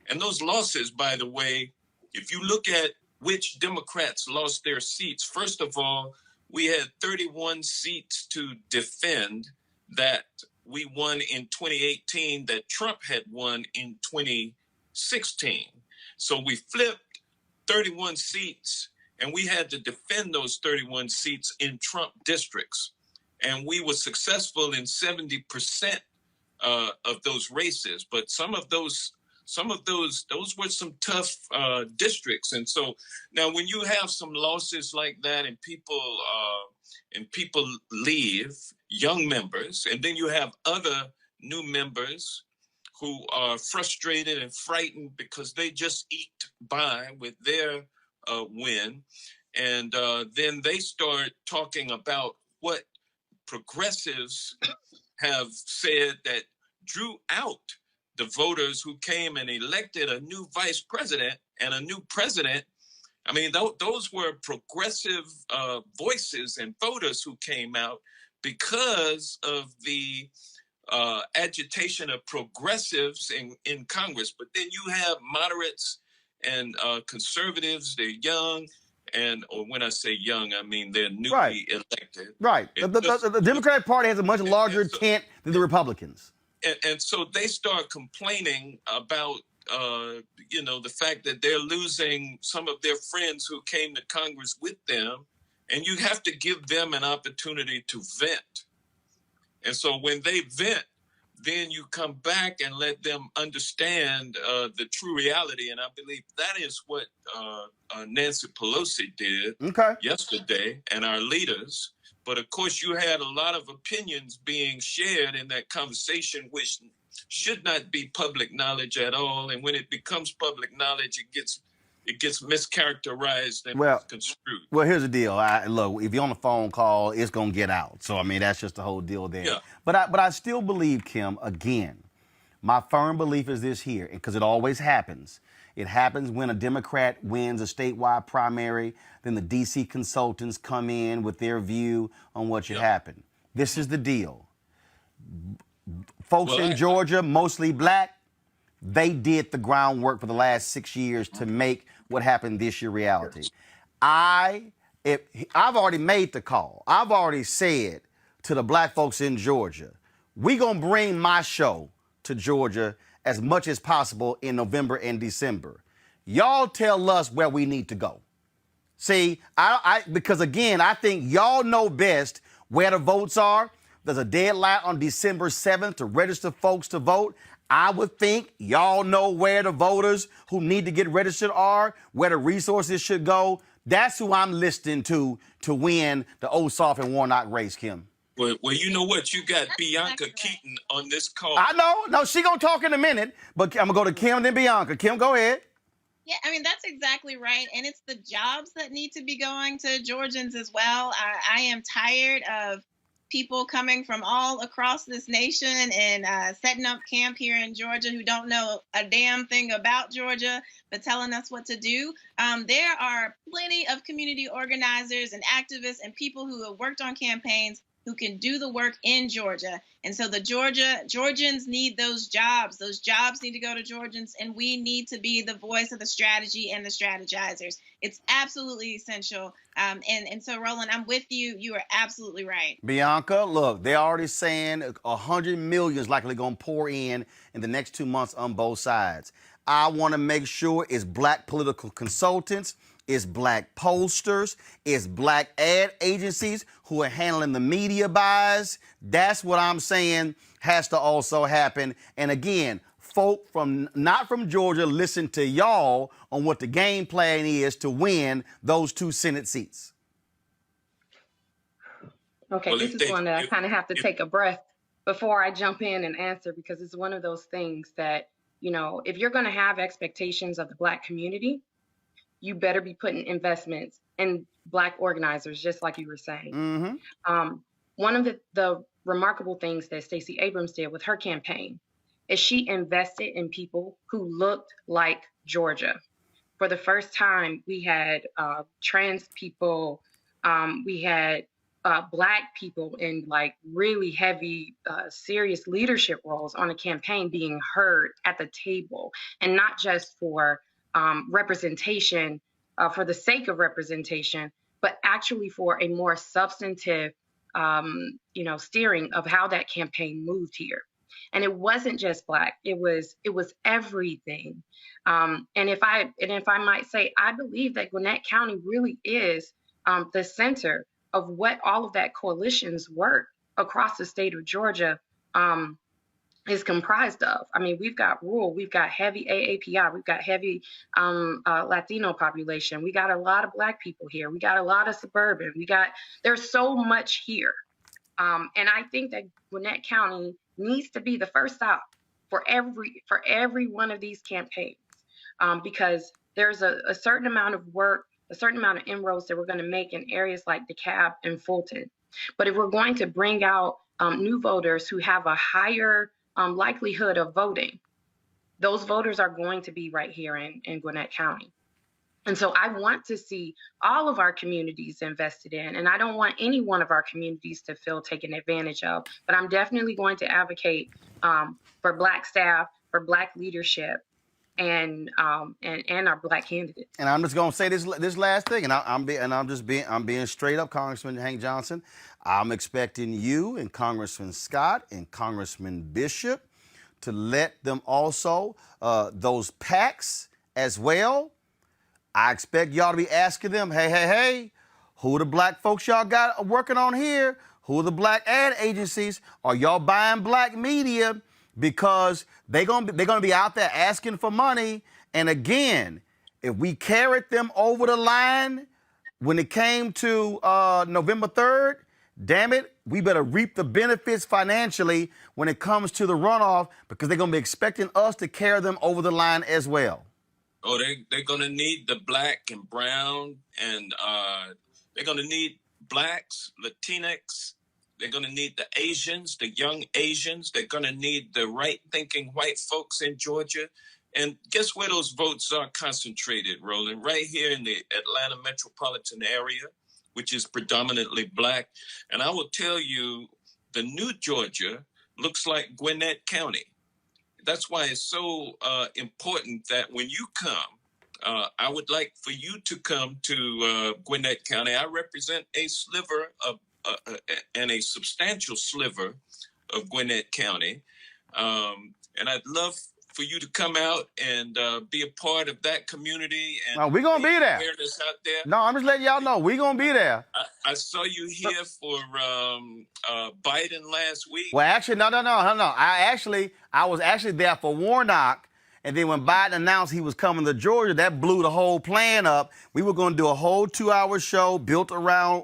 And those losses, by the way, if you look at which Democrats lost their seats, first of all, we had 31 seats to defend that we won in 2018 that Trump had won in 2016. So we flipped 31 seats, and we had to defend those 31 seats in Trump districts. And we were successful in 70% of those races. But some of those were some tough districts. And so now when you have some losses like that and people leave, young members, and then you have other new members who are frustrated and frightened because they just eked by with their win. And then they start talking about what progressives have said that drew out the voters who came and elected a new vice president and a new president. I mean, those were progressive voices and voters who came out because of the agitation of progressives in Congress. But then you have moderates and conservatives. They're young. Or when I say young, I mean they're newly elected. Right. The Democratic Party has a much larger tent than the Republicans. And so they start complaining about, the fact that they're losing some of their friends who came to Congress with them. And you have to give them an opportunity to vent. And so when they vent, then you come back and let them understand the true reality. And I believe that is what Nancy Pelosi did yesterday and our leaders. But of course, you had a lot of opinions being shared in that conversation, which should not be public knowledge at all. And when it becomes public knowledge, it gets mischaracterized and construed. Well, here's the deal. Look, if you're on a phone call, it's going to get out. So, I mean, that's just the whole deal there. Yeah. But I still believe, Kim, again, my firm belief is this here, because it always happens. It happens when a Democrat wins a statewide primary, then the D.C. consultants come in with their view on what should happen. This is the deal. Folks in Georgia, mostly black, they did the groundwork for the last 6 years to make what happened this year reality. I've already made the call. I've already said to the black folks in Georgia, we gonna bring my show to Georgia as much as possible in November and December. Y'all tell us where we need to go. See, because again, I think y'all know best where the votes are. There's a deadline on December 7th to register folks to vote. I would think y'all know where the voters who need to get registered are, where the resources should go. That's who I'm listening to win the Ossoff and Warnock race, Kim. Well, you know what? You got Bianca Keaton on this call. I know. No, she gonna talk in a minute, but I'm gonna go to Kim and then Bianca. Kim, go ahead. Yeah, I mean, that's exactly right. And it's the jobs that need to be going to Georgians as well. I am tired of people coming from all across this nation and setting up camp here in Georgia who don't know a damn thing about Georgia, but telling us what to do. There are plenty of community organizers and activists and people who have worked on campaigns who can do the work in Georgia. And so the Georgians need those jobs. Those jobs need to go to Georgians, and we need to be the voice of the strategy and the strategizers. It's absolutely essential. And so, Roland, I'm with you. You are absolutely right. Bianca, look, they're already saying 100 million is likely going to pour in the next 2 months on both sides. I want to make sure it's black political consultants it's black posters, it's black ad agencies who are handling the media buys. That's what I'm saying has to also happen. And again, folk from not from Georgia listen to y'all on what the game plan is to win those 2 Senate seats. Okay, Well, this is one that I kind of have to take a breath before I jump in and answer, because it's one of those things that, you know, if you're going to have expectations of the Black community, you better be putting investments in Black organizers, just like you were saying. Mm-hmm. One of the remarkable things that Stacey Abrams did with her campaign is she invested in people who looked like Georgia. For the first time, we had trans people, we had Black people in like really heavy, serious leadership roles on a campaign being heard at the table, and not just for representation for the sake of representation, but actually for a more substantive, steering of how that campaign moved here. And it wasn't just Black; it was everything. And if I might say, I believe that Gwinnett County really is the center of what all of that coalition's work across the state of Georgia is comprised of. I mean, we've got rural, we've got heavy AAPI, we've got heavy Latino population, we got a lot of Black people here, we got a lot of suburban, there's so much here. And I think that Gwinnett County needs to be the first stop for every one of these campaigns, because there's a certain amount of work, a certain amount of inroads that we're going to make in areas like DeKalb and Fulton. But if we're going to bring out new voters who have a higher likelihood of voting, those voters are going to be right here in Gwinnett County. And so I want to see all of our communities invested in, and I don't want any one of our communities to feel taken advantage of. But I'm definitely going to advocate for Black staff, for Black leadership, and our Black candidates. And I'm just gonna say this last thing, and I'm being straight up, Congressman Hank Johnson. I'm expecting you and Congressman Scott and Congressman Bishop to let them also those PACs as well. I expect y'all to be asking them, hey, who the Black folks y'all got working on here? Who are the Black ad agencies? Are y'all buying Black media? Because they're gonna be out there asking for money. And again, if we carried them over the line when it came to November 3rd, damn it, we better reap the benefits financially when it comes to the runoff, because they're gonna be expecting us to carry them over the line as well. Oh, they're gonna need the Black and brown, and they're gonna need Blacks, Latinx. They're going to need the Asians, the young Asians. They're going to need the right-thinking white folks in Georgia. And guess where those votes are concentrated, Roland? Right here in the Atlanta metropolitan area, which is predominantly Black. And I will tell you, the new Georgia looks like Gwinnett County. That's why it's so important that when you come, I would like for you to come to Gwinnett County. I represent a sliver of and a substantial sliver of Gwinnett County. And I'd love for you to come out and be a part of that community. And we're going to be there. Out there. No, I'm just letting y'all know, we're going to be there. I saw you here for Biden last week. Well, actually, no. I was actually there for Warnock. And then when Biden announced he was coming to Georgia, that blew the whole plan up. We were going to do a whole 2-hour show built around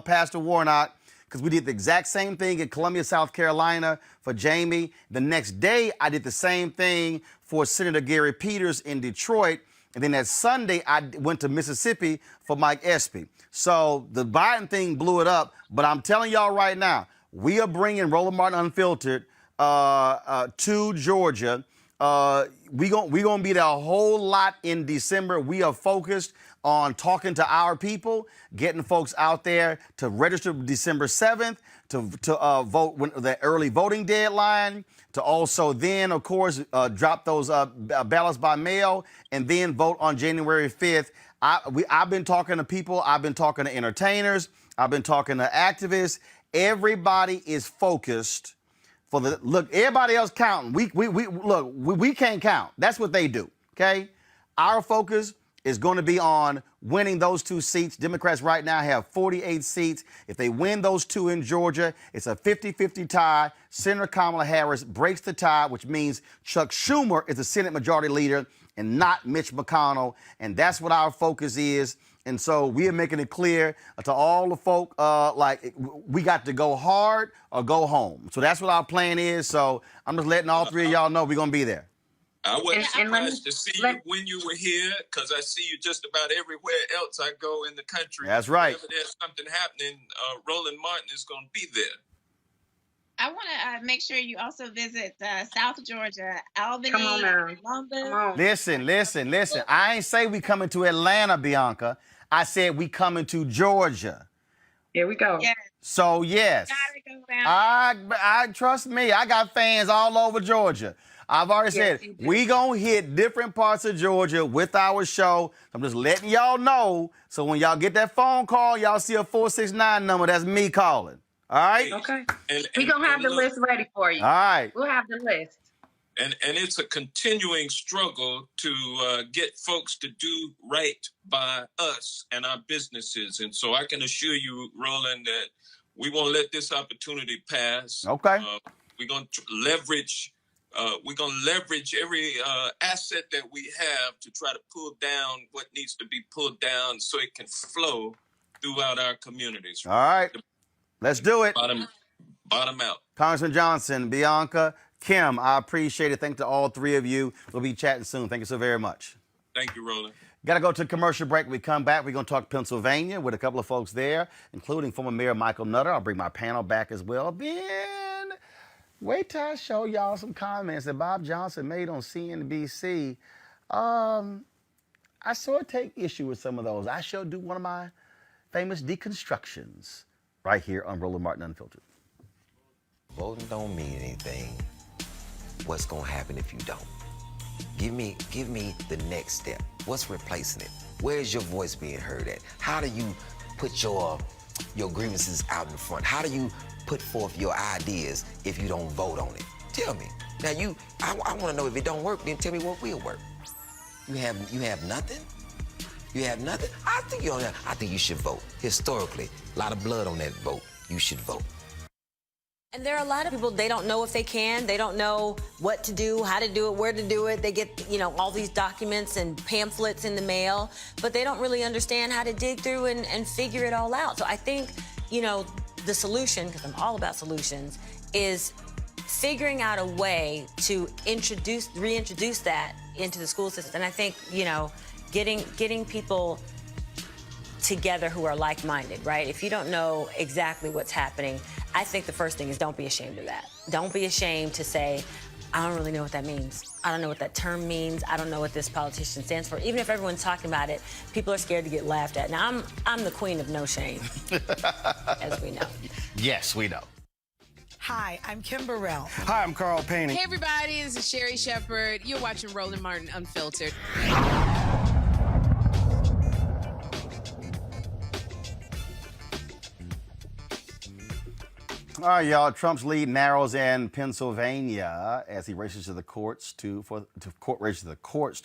Pastor Warnock, because we did the exact same thing in Columbia, South Carolina for Jamie. The next day, I did the same thing for Senator Gary Peters in Detroit. And then that Sunday, I went to Mississippi for Mike Espy. So the Biden thing blew it up. But I'm telling y'all right now, we are bringing Roland Martin Unfiltered to Georgia. We gonna be there a whole lot in December. We are focused on talking to our people, getting folks out there to register December 7th, to vote when the early voting deadline, to also then, of course, drop those ballots by mail, and then vote on January 5th. I've been talking to people. I've been talking to entertainers. I've been talking to activists. Everybody is focused. Look, everybody else counting. We can't count. That's what they do. Okay, our focus is going to be on winning those 2 seats. Democrats right now have 48 seats. If they win those 2 in Georgia, it's a 50-50 tie. Senator Kamala Harris breaks the tie, which means Chuck Schumer is the Senate Majority Leader and not Mitch McConnell. And that's what our focus is. And so we are making it clear to all the folk, like, we got to go hard or go home. So that's what our plan is. So I'm just letting all 3 of y'all know we're going to be there. I wasn't surprised to see you when you were here, because I see you just about everywhere else I go in the country. That's right. Whenever there's something happening, Roland Martin is going to be there. I want to make sure you also visit South Georgia, Albany, Come on now. Columbus. Come on. Listen. I ain't say we coming to Atlanta, Bianca. I said we coming to Georgia. Here we go. Yes. So, yes. Gotta go down. I trust me. I got fans all over Georgia. I've already said we gonna hit different parts of Georgia with our show. I'm just letting y'all know. So when y'all get that phone call, y'all see a 469 number. That's me calling. All right. Okay. We're gonna have the list ready for you. All right. We'll have the list. And it's a continuing struggle to get folks to do right by us and our businesses. And so I can assure you, Roland, that we won't let this opportunity pass. Okay. We're gonna leverage. We're going to leverage every asset that we have to try to pull down what needs to be pulled down so it can flow throughout our communities. All right. Let's do it. Bottom out. Congressman Jonson, Bianca, Kim, I appreciate it. Thank you to all 3 of you. We'll be chatting soon. Thank you so very much. Thank you, Roland. Got to go to a commercial break. When we come back, we're going to talk Pennsylvania with a couple of folks there, including former Mayor Michael Nutter. I'll bring my panel back as well. Then wait till I show y'all some comments that Bob Johnson made on CNBC. I sort of take issue with some of those. I shall do one of my famous deconstructions right here on Roland Martin Unfiltered. Voting don't mean anything. What's gonna happen if you don't? Give me the next step. What's replacing it? Where's your voice being heard at? How do you put your grievances out in front? How do you put forth your ideas if you don't vote on it? Tell me. Now I want to know if it don't work, then tell me what will work. You have nothing? You have nothing? I think you should vote. Historically, a lot of blood on that vote. You should vote. And there are a lot of people, they don't know if they can. They don't know what to do, how to do it, where to do it. They get, all these documents and pamphlets in the mail, but they don't really understand how to dig through and figure it all out. So I think, the solution, because I'm all about solutions, is figuring out a way to reintroduce that into the school system. And I think, getting people together who are like-minded, right? If you don't know exactly what's happening, I think the first thing is don't be ashamed of that. Don't be ashamed to say, I don't really know what that means. I don't know what that term means. I don't know what this politician stands for. Even if everyone's talking about it, people are scared to get laughed at. Now, I'm the queen of no shame, as we know. Yes, we know. Hi, I'm Kim Burrell. Hi, I'm Carl Payne. Hey, everybody, this is Sherry Shepherd. You're watching Roland Martin Unfiltered. All right, y'all. Trump's lead narrows in Pennsylvania as he races to the courts to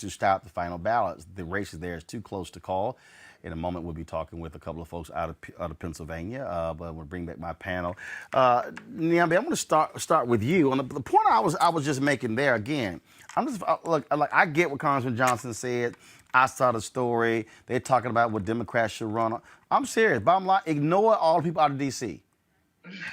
stop the final ballots. The race there is too close to call. In a moment, we'll be talking with a couple of folks out of Pennsylvania, but I'm going to bring back my panel. Nyambe, I'm going to start with you on the point I was just making there. Again, I get what Congressman Jonson said. I saw the story. They're talking about what Democrats should run on. I'm serious. Bottom line, ignore all the people out of D.C.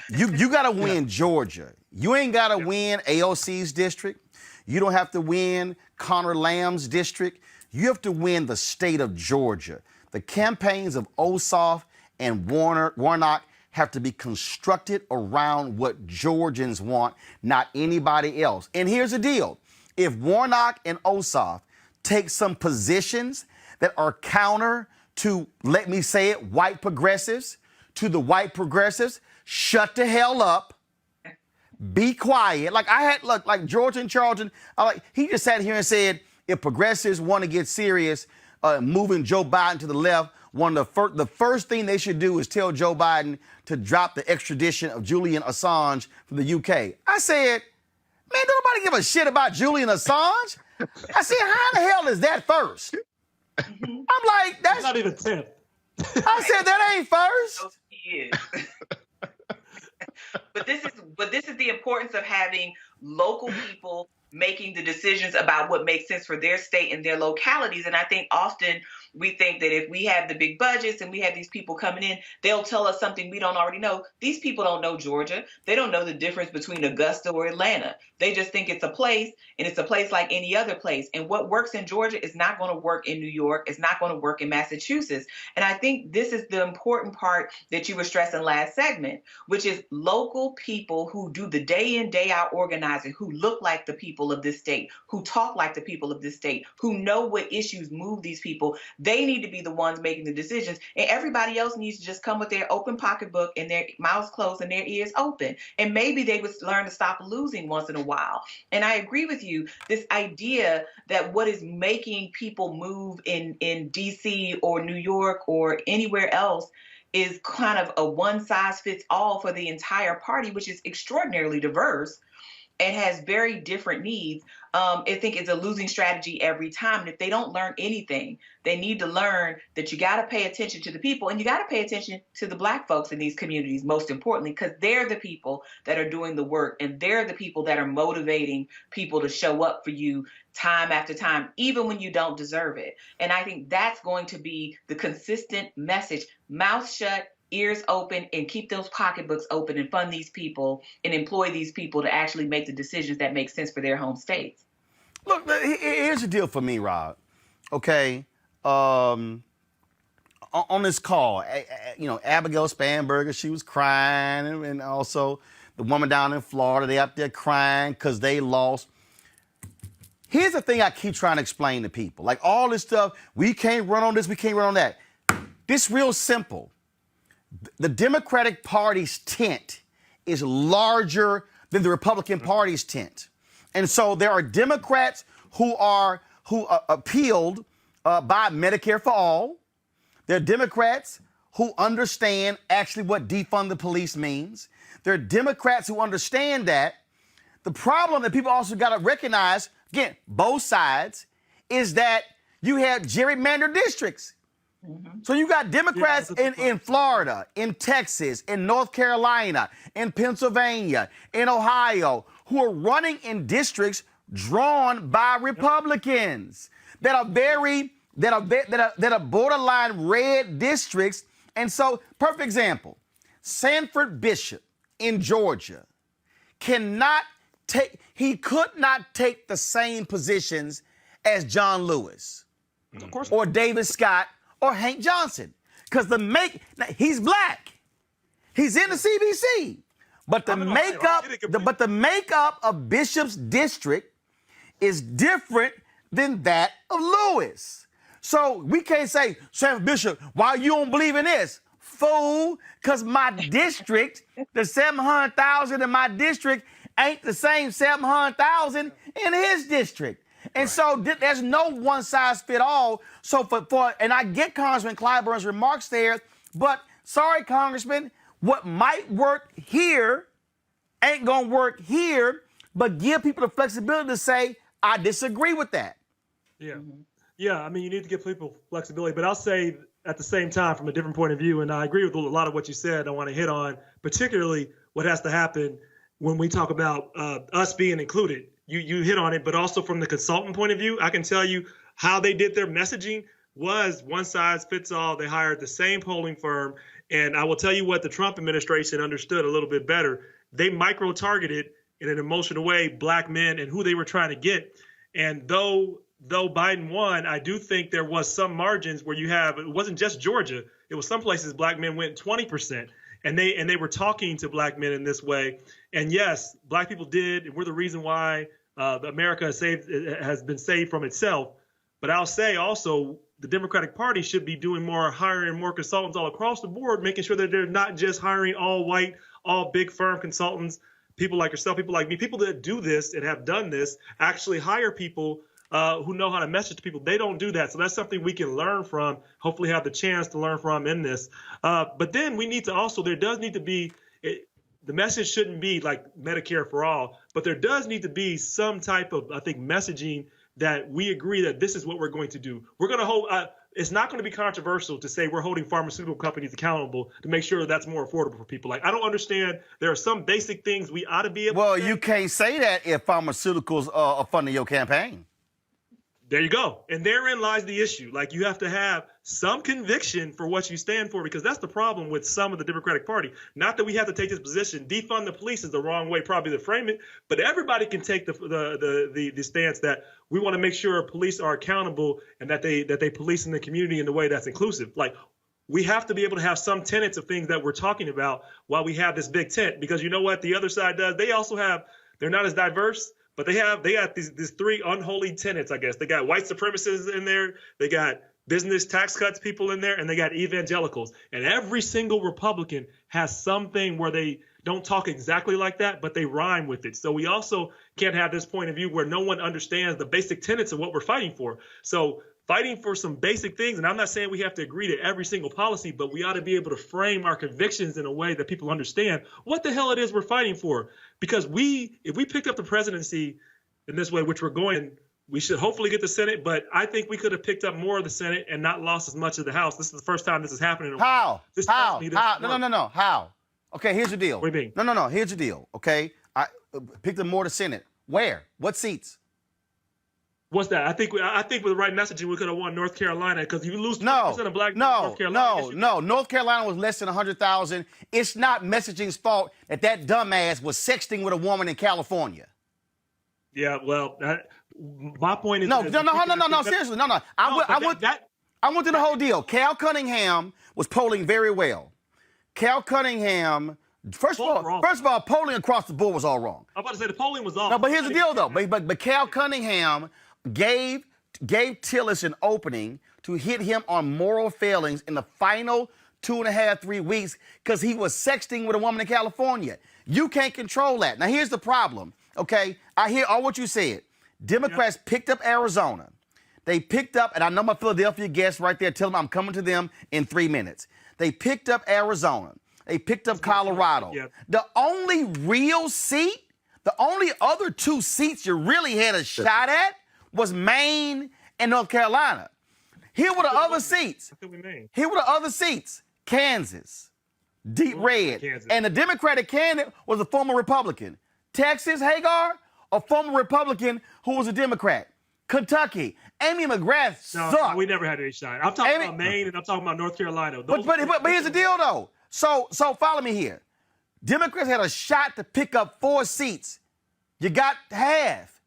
You got to win Georgia. You ain't got to win AOC's district. You don't have to win Connor Lamb's district. You have to win the state of Georgia. The campaigns of Ossoff and Warnock have to be constructed around what Georgians want, not anybody else. And here's the deal. If Warnock and Ossoff take some positions that are counter to, let me say it, white progressives, to the white progressives, shut the hell up. Be quiet. Like George and Charlton, he just sat here and said, if progressives want to get serious, moving Joe Biden to the left, the first thing they should do is tell Joe Biden to drop the extradition of Julian Assange from the UK. I said, man, don't nobody give a shit about Julian Assange. I said, how the hell is that first? I'm like, that's not even 10th. I said that ain't first. He is. But this is the importance of having local people making the decisions about what makes sense for their state and their localities. And I think often we think that if we have the big budgets and we have these people coming in, they'll tell us something we don't already know. These people don't know Georgia. They don't know the difference between Augusta or Atlanta. They just think it's a place, and it's a place like any other place. And what works in Georgia is not going to work in New York. It's not going to work in Massachusetts. And I think this is the important part that you were stressing last segment, which is local people who do the day in, day out organizing, who look like the people of this state, who talk like the people of this state, who know what issues move these people. They need to be the ones making the decisions, and everybody else needs to just come with their open pocketbook and their mouths closed and their ears open. And maybe they would learn to stop losing once in a while. And I agree with you, this idea that what is making people move in DC or New York or anywhere else is kind of a one size fits all for the entire party, which is extraordinarily diverse and has very different needs. I think it's a losing strategy every time. And if they don't learn anything, they need to learn that you got to pay attention to the people, and you got to pay attention to the Black folks in these communities, most importantly, because they're the people that are doing the work, and they're the people that are motivating people to show up for you time after time, even when you don't deserve it. And I think that's going to be the consistent message: mouth shut, ears open, and keep those pocketbooks open and fund these people and employ these people to actually make the decisions that make sense for their home states. Look, here's the deal for me, Rob. Okay, on this call, Abigail Spanberger, she was crying, and also the woman down in Florida, they out there crying because they lost. Here's the thing I keep trying to explain to people. Like all this stuff, we can't run on this, we can't run on that. This real simple. The Democratic Party's tent is larger than the Republican Party's tent. And so there are Democrats who appealed by Medicare for all. There are Democrats who understand actually what defund the police means. There are Democrats who understand that. The problem that people also got to recognize, again, both sides, is that you have gerrymandered districts. Mm-hmm. So you got Democrats in Florida, in Texas, in North Carolina, in Pennsylvania, in Ohio, who are running in districts drawn by Republicans that are borderline red districts. And so, perfect example, Sanford Bishop in Georgia could not take the same positions as John Lewis, of course, or David Scott, or Hank Johnson, because he's Black, he's in the CBC, but the makeup of Bishop's district is different than that of Lewis. So we can't say, Sanford Bishop, why you don't believe in this? Fool, because my district, the 700,000 in my district ain't the same 700,000 in his district. And so there's no one size fit all. So and I get Congressman Clyburn's remarks there, but sorry, Congressman, what might work here ain't gonna work here, but give people the flexibility to say, I disagree with that. Yeah. Yeah, I mean, you need to give people flexibility, but I'll say at the same time, from a different point of view, and I agree with a lot of what you said, I want to hit on particularly what has to happen when we talk about us being included. You hit on it, but also from the consultant point of view, I can tell you how they did their messaging was one size fits all. They hired the same polling firm. And I will tell you what the Trump administration understood a little bit better. They micro-targeted in an emotional way Black men and who they were trying to get. And though Biden won, I do think there was some margins where it wasn't just Georgia. It was some places Black men went 20%. And they were talking to Black men in this way. And yes, Black people did. And we're the reason why America has been saved from itself. But I'll say also the Democratic Party should be doing more, hiring more consultants all across the board, making sure that they're not just hiring all white, all big firm consultants, people like yourself, people like me, people that do this and have done this, actually hire people who know how to message to people. They don't do that. So that's something we can learn from, hopefully have the chance to learn from in this. But then we need to also, there does need to be, the message shouldn't be like Medicare for all, but there does need to be some type of, I think, messaging that we agree that this is what we're going to do. We're going to hold, it's not going to be controversial to say we're holding pharmaceutical companies accountable to make sure that's more affordable for people. Like, I don't understand. There are some basic things we ought to be able to say. You can't say that if pharmaceuticals are funding your campaign. There you go. And therein lies the issue. Like, you have to have some conviction for what you stand for, because that's the problem with some of the Democratic Party. Not that we have to take this position. Defund the police is the wrong way probably to frame it, but everybody can take the stance that we want to make sure police are accountable and that they police in the community in a way that's inclusive. Like, we have to be able to have some tenets of things that we're talking about while we have this big tent, because you know what the other side does? They also have, they're not as diverse, but they got these three unholy tenets, I guess. They got white supremacists in there, they got business tax cuts people in there, and they got evangelicals. And every single Republican has something where they don't talk exactly like that, but they rhyme with it. So we also can't have this point of view where no one understands the basic tenets of what we're fighting for. So fighting for some basic things, and I'm not saying we have to agree to every single policy, but we ought to be able to frame our convictions in a way that people understand what the hell it is we're fighting for. Because if we picked up the presidency in this way, which we're going, we should hopefully get the Senate, but I think we could have picked up more of the Senate and not lost as much of the House. This is the first time this is happening. How? No. How? Okay, here's the deal. What do you mean? No. Here's the deal. Okay, I picked up more of the Senate. Where? What seats? What's that? I think with the right messaging, we could have won North Carolina, because you lose 20% of black people in North Carolina. No. North Carolina was less than 100,000. It's not messaging's fault that dumbass was sexting with a woman in California. Yeah, well, my point is... No, seriously, no. I went through the whole deal. Cal Cunningham was polling very well. Cal Cunningham... First of all, polling across the board was all wrong. I'm about to say the polling was off. No, but here's the deal, though. But Cal Cunningham gave Tillis an opening to hit him on moral failings in the final 2.5, 3 weeks because he was sexting with a woman in California. You can't control that. Now, here's the problem, okay? I hear all what you said. Democrats picked up Arizona. They picked up, and I know my Philadelphia guests right there, tell them I'm coming to them in 3 minutes. They picked up Arizona. They picked up Colorado. Yeah. The only real seat, the only other 2 seats you really had a shot at was Maine and North Carolina. Here were the other seats. Here were the other seats. Kansas, deep red. And the Democratic candidate was a former Republican. Texas, Hagar, a former Republican who was a Democrat. Kentucky, Amy McGrath sucked. No, we never had any shot. I'm talking about Maine and I'm talking about North Carolina. But here's the deal, though. So follow me here. Democrats had a shot to pick up 4 seats. You got half.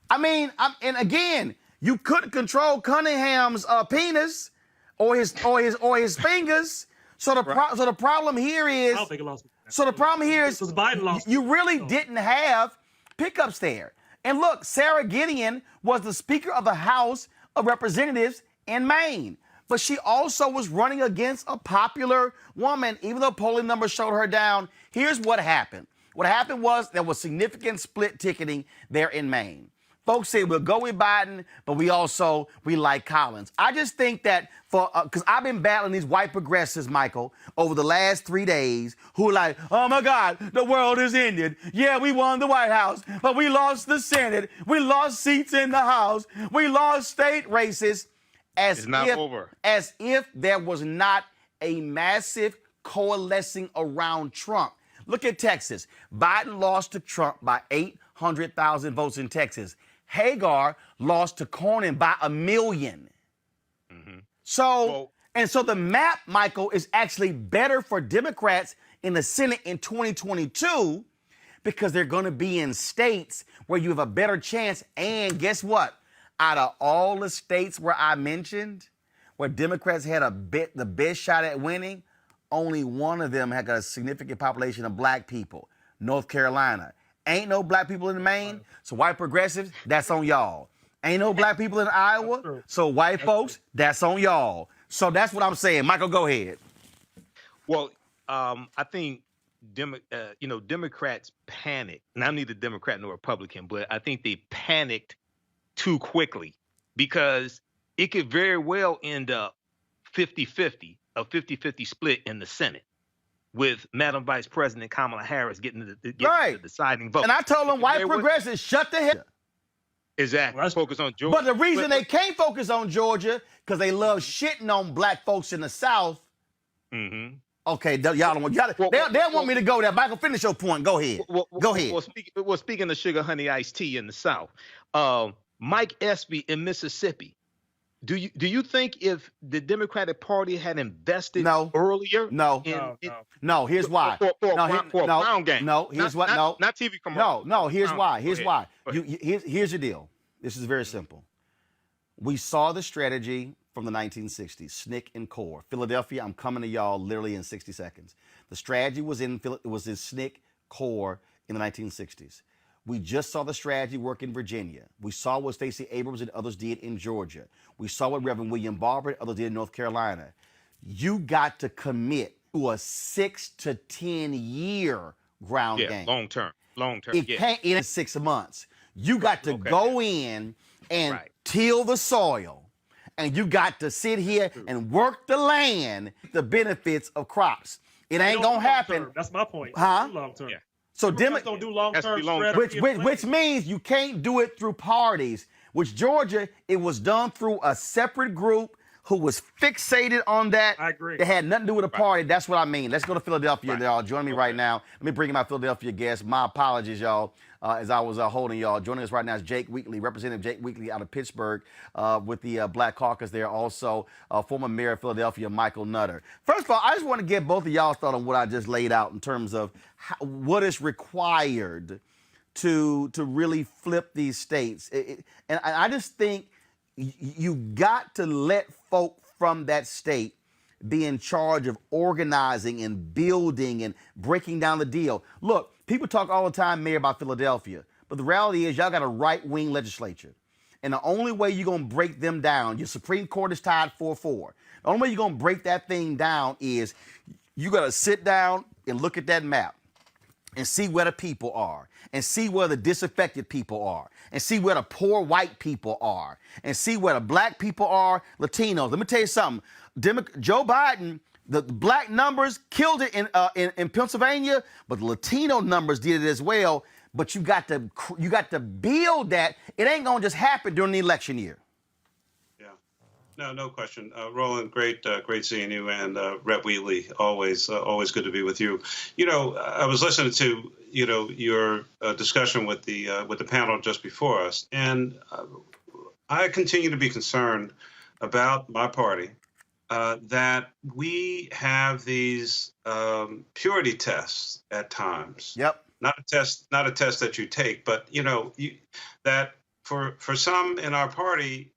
I mean, and again, you couldn't control Cunningham's penis or his fingers. So the problem here is. I don't think it lost. So the problem here is Biden lost. You really didn't have pickups there. And look, Sarah Gideon was the Speaker of the House of Representatives in Maine. But she also was running against a popular woman, even though polling numbers showed her down. Here's what happened. What happened was there was significant split ticketing there in Maine. Folks said we'll go with Biden, but we like Collins. I just think that because I've been battling these white progressives, Michael, over the last 3 days, who are like, oh my God, the world is ended. Yeah, we won the White House, but we lost the Senate. We lost seats in the House. We lost state races. As if there was not a massive coalescing around Trump. Look at Texas. Biden lost to Trump by 800,000 votes in Texas. Hagar lost to Cornyn by 1 million. Mm-hmm. So the map, Michael, is actually better for Democrats in the Senate in 2022 because they're going to be in states where you have a better chance. And guess what? Out of all the states where I mentioned, where Democrats had the best shot at winning, only one of them had a significant population of black people, North Carolina. Ain't no black people in Maine, so white progressives, that's on y'all. Ain't no black people in Iowa, so white folks, that's on y'all. So that's what I'm saying. Michael, go ahead. Well, I think Democrats panicked, and I'm neither Democrat nor Republican, but I think they panicked too quickly because it could very well end up 50-50, a 50-50 split in the Senate with Madam Vice President Kamala Harris getting the deciding vote. And I told them white progressives, shut the hell up. Exactly. Focus on Georgia. But the reason they can't focus on Georgia because they love shitting on black folks in the South. Mm-hmm. Okay, y'all don't want. They want me to go there. Michael, finish your point. Go ahead. Go ahead. Speaking of sugar honey iced tea in the South, Mike Espy in Mississippi. Do you think if the Democratic Party had invested earlier? No. Here's why. For a ground game. No. Here's what. Not TV commercials. No. Here's why. Here's why. Here's the deal. This is very simple. We saw the strategy from the 1960s, SNCC and CORE. Philadelphia, I'm coming to y'all literally in 60 seconds. The strategy was in SNCC, CORE in the 1960s. We just saw the strategy work in Virginia. We saw what Stacey Abrams and others did in Georgia. We saw what Reverend William Barber and others did in North Carolina. You got to commit to a 6 to 10 year ground game. Long term. It can't in 6 months. You got to go in and till the soil. And you got to sit here and work the land, the benefits of crops. It ain't gonna happen. That's my point. Huh? Long term. Yeah. So Democrats don't do long term. which means you can't do it through parties. Which Georgia, it was done through a separate group who was fixated on that. I agree. It had nothing to do with a party. That's what I mean. Let's go to Philadelphia, y'all. Joining me right now. Let me bring in my Philadelphia guest. My apologies, y'all, as I was holding y'all. Joining us right now is Jake Wheatley, Representative Jake Wheatley out of Pittsburgh with the Black Caucus there. Also, former mayor of Philadelphia, Michael Nutter. First of all, I just want to get both of y'all's thought on what I just laid out in terms of what is required to really flip these states. And I just think you got to let folk from that state be in charge of organizing and building and breaking down the deal. Look, people talk all the time, Mayor, about Philadelphia, but the reality is y'all got a right-wing legislature. And the only way you're going to break them down, your Supreme Court is tied 4-4. The only way you're going to break that thing down is you got to sit down and look at that map and see where the people are, and see where the disaffected people are, and see where the poor white people are, and see where the black people are, Latinos. Let me tell you something. Joe Biden, the black numbers killed it in Pennsylvania, but the Latino numbers did it as well. But you got to build that. It ain't gonna just happen during the election year. No question. Roland, great seeing you, and Rep Wheatley, always good to be with you. You know, I was listening to your discussion with the panel just before us, and I continue to be concerned about my party that we have these purity tests at times. Yep. Not a test that you take, but that for some in our party.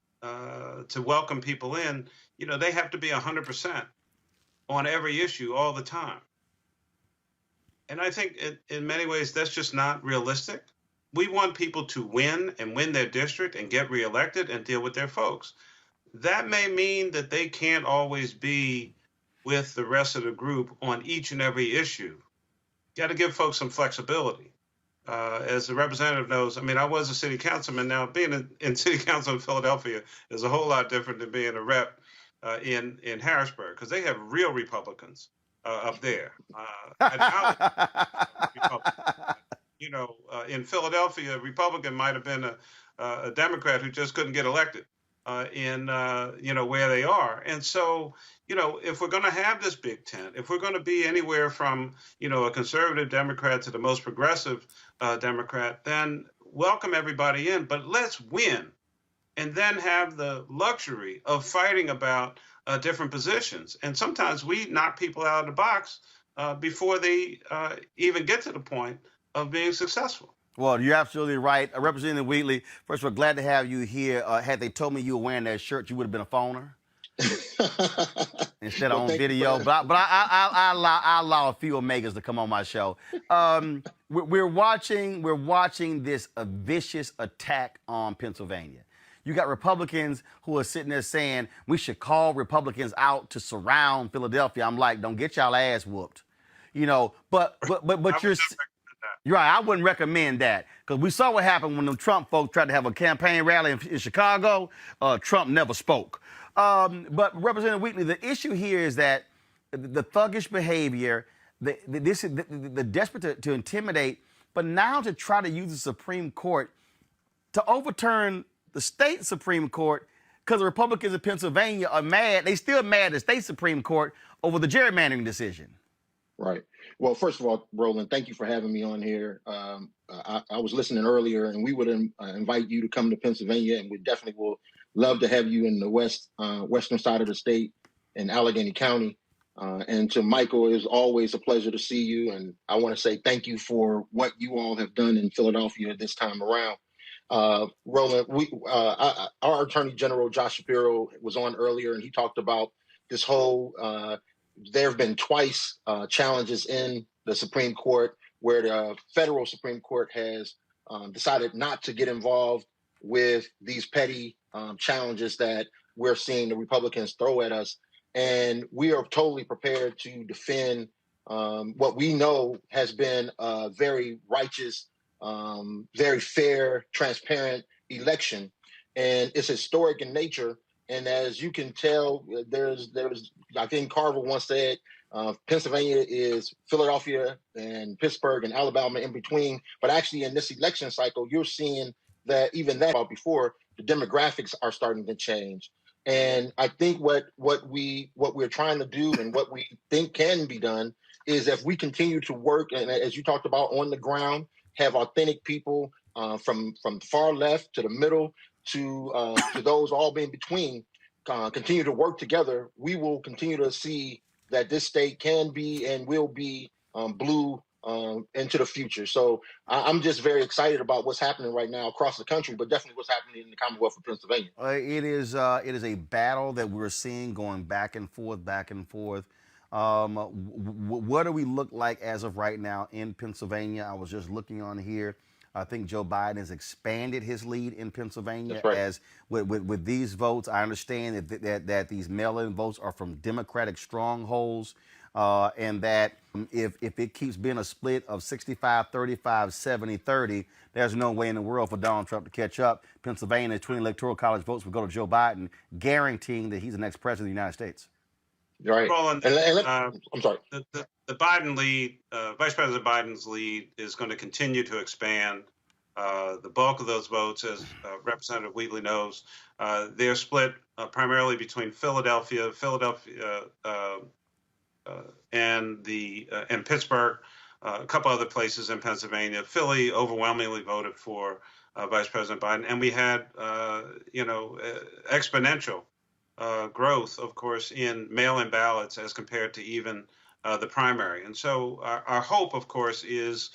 To welcome people in, they have to be 100% on every issue all the time. And I think in many ways, that's just not realistic. We want people to win and win their district and get reelected and deal with their folks. That may mean that they can't always be with the rest of the group on each and every issue. You got to give folks some flexibility. As the representative knows, I mean, I was a city councilman. Now, being in city council in Philadelphia is a whole lot different than being a rep in Harrisburg, because they have real Republicans up there. In Philadelphia, a Republican might have been a Democrat who just couldn't get elected in where they are. And so, if we're going to have this big tent, if we're going to be anywhere from, a conservative Democrat to the most progressive Democrat, then welcome everybody in, but let's win and then have the luxury of fighting about different positions. And sometimes we knock people out of the box before they even get to the point of being successful. Well, you're absolutely right. Representative Wheatley, first of all, glad to have you here. Had they told me you were wearing that shirt, you would have been a phoner instead of on video. But I allow a few Omegas to come on my show. We're watching this vicious attack on Pennsylvania. You got Republicans who are sitting there saying we should call Republicans out to surround Philadelphia. I'm like, don't get y'all ass whooped, But you're right. I wouldn't recommend that, because we saw what happened when the Trump folks tried to have a campaign rally in Chicago. Trump never spoke. But Representative Wheatley, the issue here is that the thuggish behavior, the desperate to intimidate, but now to try to use the Supreme Court to overturn the state Supreme Court because the Republicans in Pennsylvania are mad. They still mad at the state Supreme Court over the gerrymandering decision. Right. Well, first of all, Roland, thank you for having me on here. I was listening earlier, and we would invite you to come to Pennsylvania, and we definitely will love to have you in the western side of the state in Allegheny County. And to Michael, it was always a pleasure to see you. And I want to say thank you for what you all have done in Philadelphia this time around. Roland, our Attorney General, Josh Shapiro, was on earlier, and he talked about this whole there have been twice challenges in the Supreme Court where the federal Supreme Court has decided not to get involved with these petty challenges that we're seeing the Republicans throw at us. And we are totally prepared to defend what we know has been a very righteous, very fair, transparent election. And it's historic in nature. And as you can tell, there's I think Carver once said, Pennsylvania is Philadelphia and Pittsburgh and Alabama in between. But actually in this election cycle, you're seeing that even that before the demographics are starting to change. And I think what we're trying to do and what we think can be done is if we continue to work, and as you talked about on the ground, have authentic people from far left to the middle to those all in between, continue to work together, we will continue to see that this state can be and will be blue into the future. So I'm just very excited about what's happening right now across the country, but definitely what's happening in the Commonwealth of Pennsylvania. It is a battle that we're seeing going back and forth, back and forth. What do we look like as of right now in Pennsylvania? I was just looking on here. I think Joe Biden has expanded his lead in Pennsylvania. That's right. As with these votes. I understand that these mail-in votes are from Democratic strongholds, and that if it keeps being a split of 65-35, 70-30, there's no way in the world for Donald Trump to catch up. Pennsylvania's 20 electoral college votes will go to Joe Biden, guaranteeing that he's the next president of the United States. Right. Roland, I'm sorry. The Biden lead, Vice President Biden's lead, is going to continue to expand. The bulk of those votes, as Representative Wheatley knows, they're split primarily between Philadelphia, and Pittsburgh, a couple other places in Pennsylvania. Philly overwhelmingly voted for Vice President Biden, and we had exponential growth, of course, in mail-in ballots as compared to even the primary. And so our hope, of course, is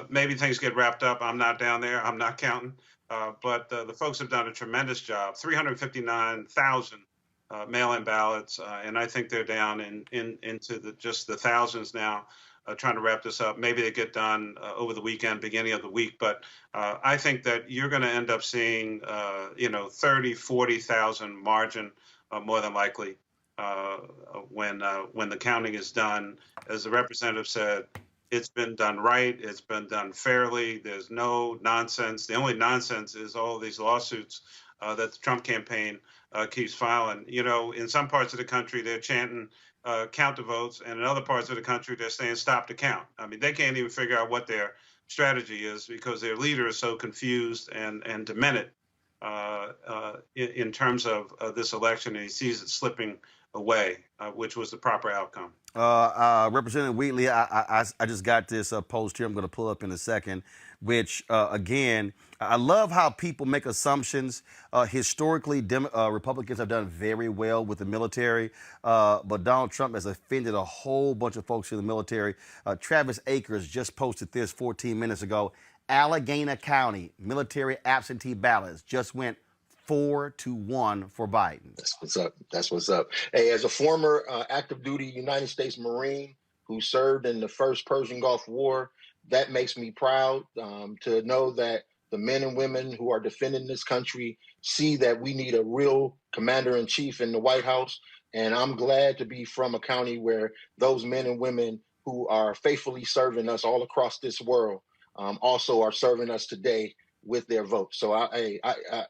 maybe things get wrapped up. I'm not down there. I'm not counting. But the folks have done a tremendous job. 359,000 mail-in ballots, and I think they're down into just the thousands now, trying to wrap this up. Maybe they get done over the weekend, beginning of the week. But I think that you're going to end up seeing, 30, 40,000 margin, more than likely, when the counting is done. As the representative said, it's been done right. It's been done fairly. There's no nonsense. The only nonsense is all these lawsuits that the Trump campaign keeps filing. In some parts of the country, they're chanting, count the votes, and in other parts of the country, they're saying stop the count. I mean, they can't even figure out what their strategy is because their leader is so confused and demented in terms of this election, and he sees it slipping away, which was the proper outcome. Representative Wheatley, I just got this post here I'm going to pull up in a second, which, again, I love how people make assumptions. Historically, Republicans have done very well with the military, but Donald Trump has offended a whole bunch of folks in the military. Travis Akers just posted this 14 minutes ago. Allegheny County military absentee ballots just went 4-1 for Biden. That's what's up. That's what's up. Hey, as a former active duty United States Marine who served in the first Persian Gulf War, that makes me proud to know that the men and women who are defending this country see that we need a real commander-in-chief in the White House. And I'm glad to be from a county where those men and women who are faithfully serving us all across this world also are serving us today with their votes. So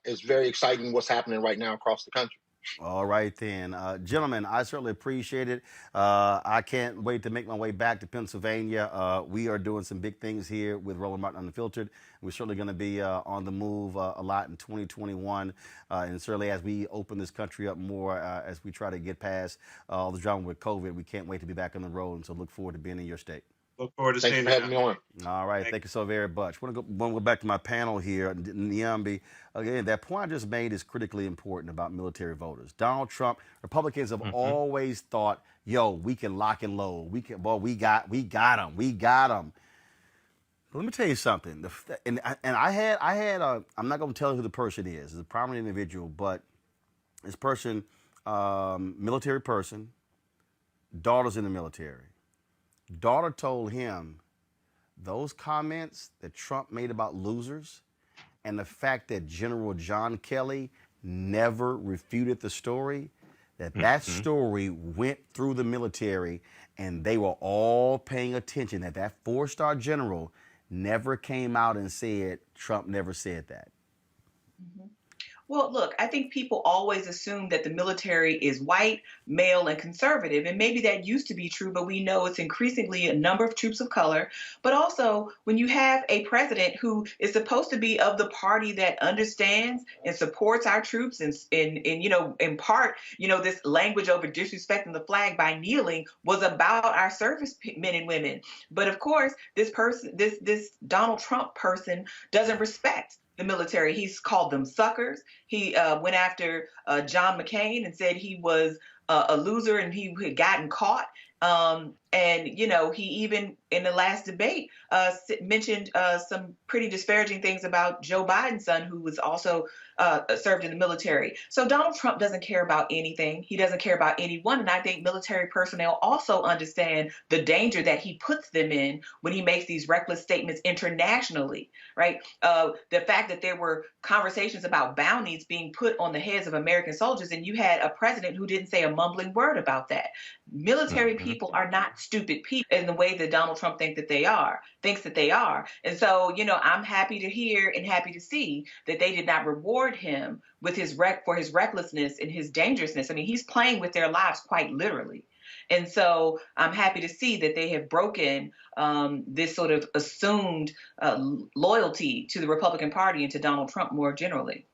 it's very exciting what's happening right now across the country. All right, then. Gentlemen, I certainly appreciate it. I can't wait to make my way back to Pennsylvania. We are doing some big things here with Roland Martin Unfiltered. We're certainly going to be on the move a lot in 2021, and certainly as we open this country up more, as we try to get past all the drama with COVID, we can't wait to be back on the road, and so look forward to being in your state. Look forward to Thanks seeing for you. having me on. All right, thank you so very much. Want to go back to my panel here, Niambi. Again, that point I just made is critically important about military voters. Donald Trump, Republicans have always thought, yo, we can lock and load. We got him. But let me tell you something. I'm not going to tell you who the person is. It's a prominent individual, but this person, military person, daughter's in the military. Daughter told him those comments that Trump made about losers and the fact that General John Kelly never refuted the story, that story went through the military and they were all paying attention, that four-star general never came out and said Trump never said that. Well, look, I think people always assume that the military is white, male, and conservative. And maybe that used to be true, but we know it's increasingly a number of troops of color. But also, when you have a president who is supposed to be of the party that understands and supports our troops and in part, this language over disrespecting the flag by kneeling was about our service men and women. But of course, this Donald Trump person doesn't respect the military. He's called them suckers. He went after John McCain and said he was a loser and he had gotten caught. And, he even in the last debate mentioned some pretty disparaging things about Joe Biden's son, who was also served in the military. So Donald Trump doesn't care about anything. He doesn't care about anyone. And I think military personnel also understand the danger that he puts them in when he makes these reckless statements internationally, right? The fact that there were conversations about bounties being put on the heads of American soldiers, and you had a president who didn't say a mumbling word about that. Military people are not stupid people in the way that Donald Trump thinks that they are. And so, I'm happy to hear and happy to see that they did not reward him with for his recklessness and his dangerousness. I mean, he's playing with their lives quite literally. And so I'm happy to see that they have broken this sort of assumed loyalty to the Republican Party and to Donald Trump more generally.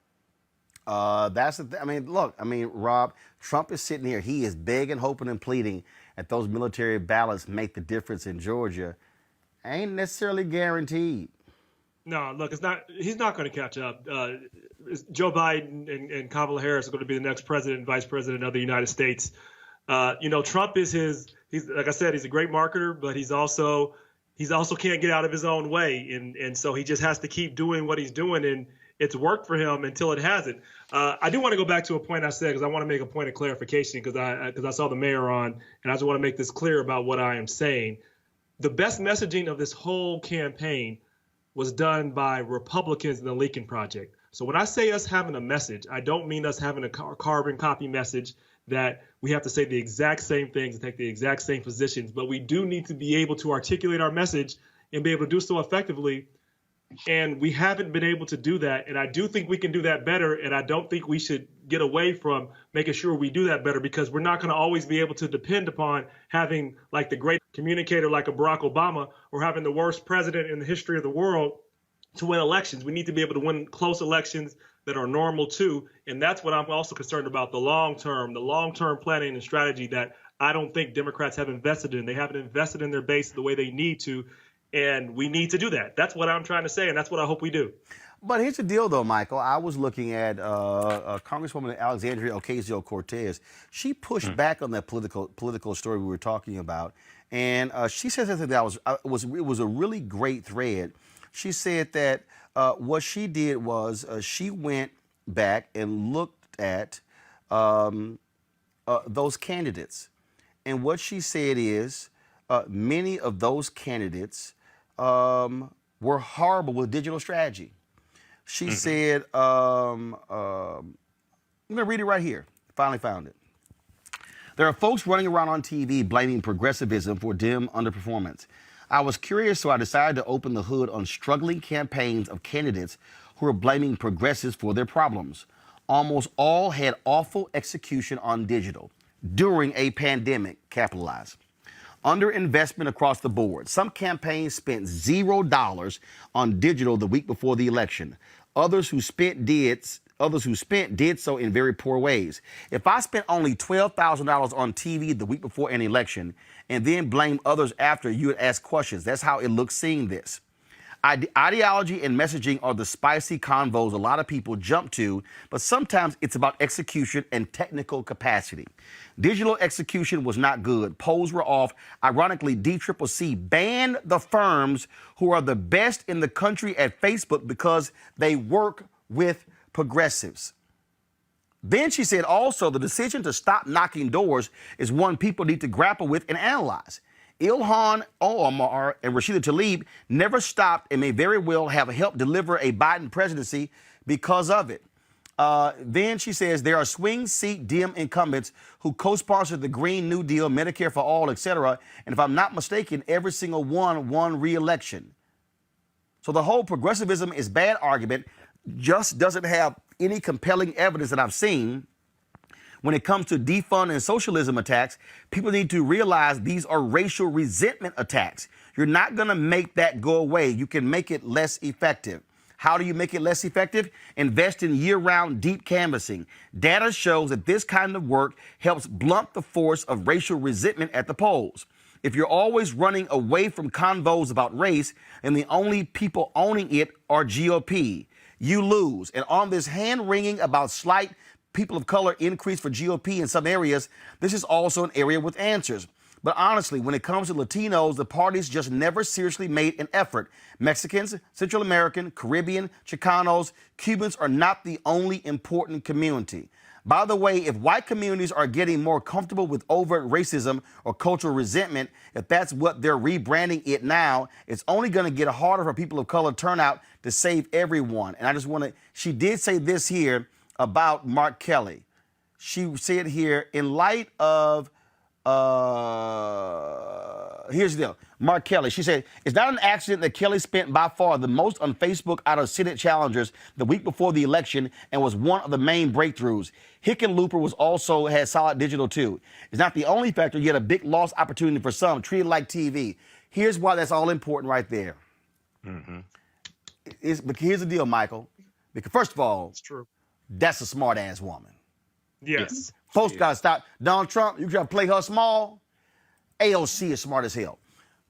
That's the thing. Rob, Trump is sitting here. He is begging, hoping, and pleading that those military ballots make the difference in Georgia. Ain't necessarily guaranteed. No, look, he's not going to catch up. Joe Biden and Kamala Harris are going to be the next president and vice president of the United States. Trump he's like I said, he's a great marketer, but he's also can't get out of his own way. And so he just has to keep doing what he's doing. And it's worked for him until it hasn't. I do want to go back to a point I said, because I want to make a point of clarification, because I saw the mayor on, and I just want to make this clear about what I am saying. The best messaging of this whole campaign was done by Republicans in the Lincoln Project. So when I say us having a message, I don't mean us having a carbon copy message that we have to say the exact same things and take the exact same positions, but we do need to be able to articulate our message and be able to do so effectively. And we haven't been able to do that. And I do think we can do that better. And I don't think we should get away from making sure we do that better, because we're not going to always be able to depend upon having like the great communicator like a Barack Obama or having the worst president in the history of the world to win elections. We need to be able to win close elections that are normal too. And that's what I'm also concerned about, the long-term planning and strategy that I don't think Democrats have invested in. They haven't invested in their base the way they need to. And we need to do that. That's what I'm trying to say, and that's what I hope we do. But here's the deal, though, Michael. I was looking at Congresswoman Alexandria Ocasio-Cortez. She pushed back on that political story we were talking about, and she said something that was a really great thread. She said that what she did was she went back and looked at those candidates, and what she said is many of those candidates were horrible with digital strategy. She said, I'm going to read it right here. Finally found it. There are folks running around on TV blaming progressivism for Dem underperformance. I was curious, so I decided to open the hood on struggling campaigns of candidates who are blaming progressives for their problems. almost all had awful execution on digital during a pandemic. Capitalized. Underinvestment across the board. Some campaigns spent $0 on digital the week before the election. Others who spent did so in very poor ways. If I spent only $12,000 on TV the week before an election and then blame others after, you would ask questions. That's how it looks seeing this. Ideology and messaging are the spicy convos a lot of people jump to, but sometimes it's about execution and technical capacity. Digital execution was not good. Polls were off. Ironically, DCCC banned the firms who are the best in the country at Facebook because they work with progressives. Then she said also the decision to stop knocking doors is one people need to grapple with and analyze. Ilhan Omar and Rashida Tlaib never stopped and may very well have helped deliver a Biden presidency because of it. Then she says there are swing seat Dem incumbents who co-sponsored the Green New Deal, Medicare for all, etc. And if I'm not mistaken, every single one won re-election. So the whole progressivism is bad argument just doesn't have any compelling evidence that I've seen. When it comes to defund and socialism attacks, people need to realize these are racial resentment attacks. You're not going to make that go away. You can make it less effective. How do you make it less effective? Invest in year-round deep canvassing. Data shows that this kind of work helps blunt the force of racial resentment at the polls. If you're always running away from convos about race and the only people owning it are GOP, you lose. And on this hand-wringing about slight people of color increase for GOP in some areas, this is also an area with answers. But honestly, when it comes to Latinos, the parties just never seriously made an effort. Mexicans, Central American, Caribbean, Chicanos, Cubans are not the only important community. By the way, if white communities are getting more comfortable with overt racism or cultural resentment, if that's what they're rebranding it now, it's only going to get harder for people of color turnout to save everyone. And I just want to, she did say this here about Mark Kelly. She said here, in light of, here's the deal, Mark Kelly. She said, it's not an accident that Kelly spent by far the most on Facebook out of Senate challengers the week before the election and was one of the main breakthroughs. Hickenlooper was also had solid digital too. It's not the only factor, yet a big lost opportunity for some, treated like TV. Here's why that's all important right there. Mm-hmm. But here's the deal, Michael. Because first of all, it's true. That's a smart-ass woman. Yes. Folks got to stop. Donald Trump, you try to play her small. AOC is smart as hell.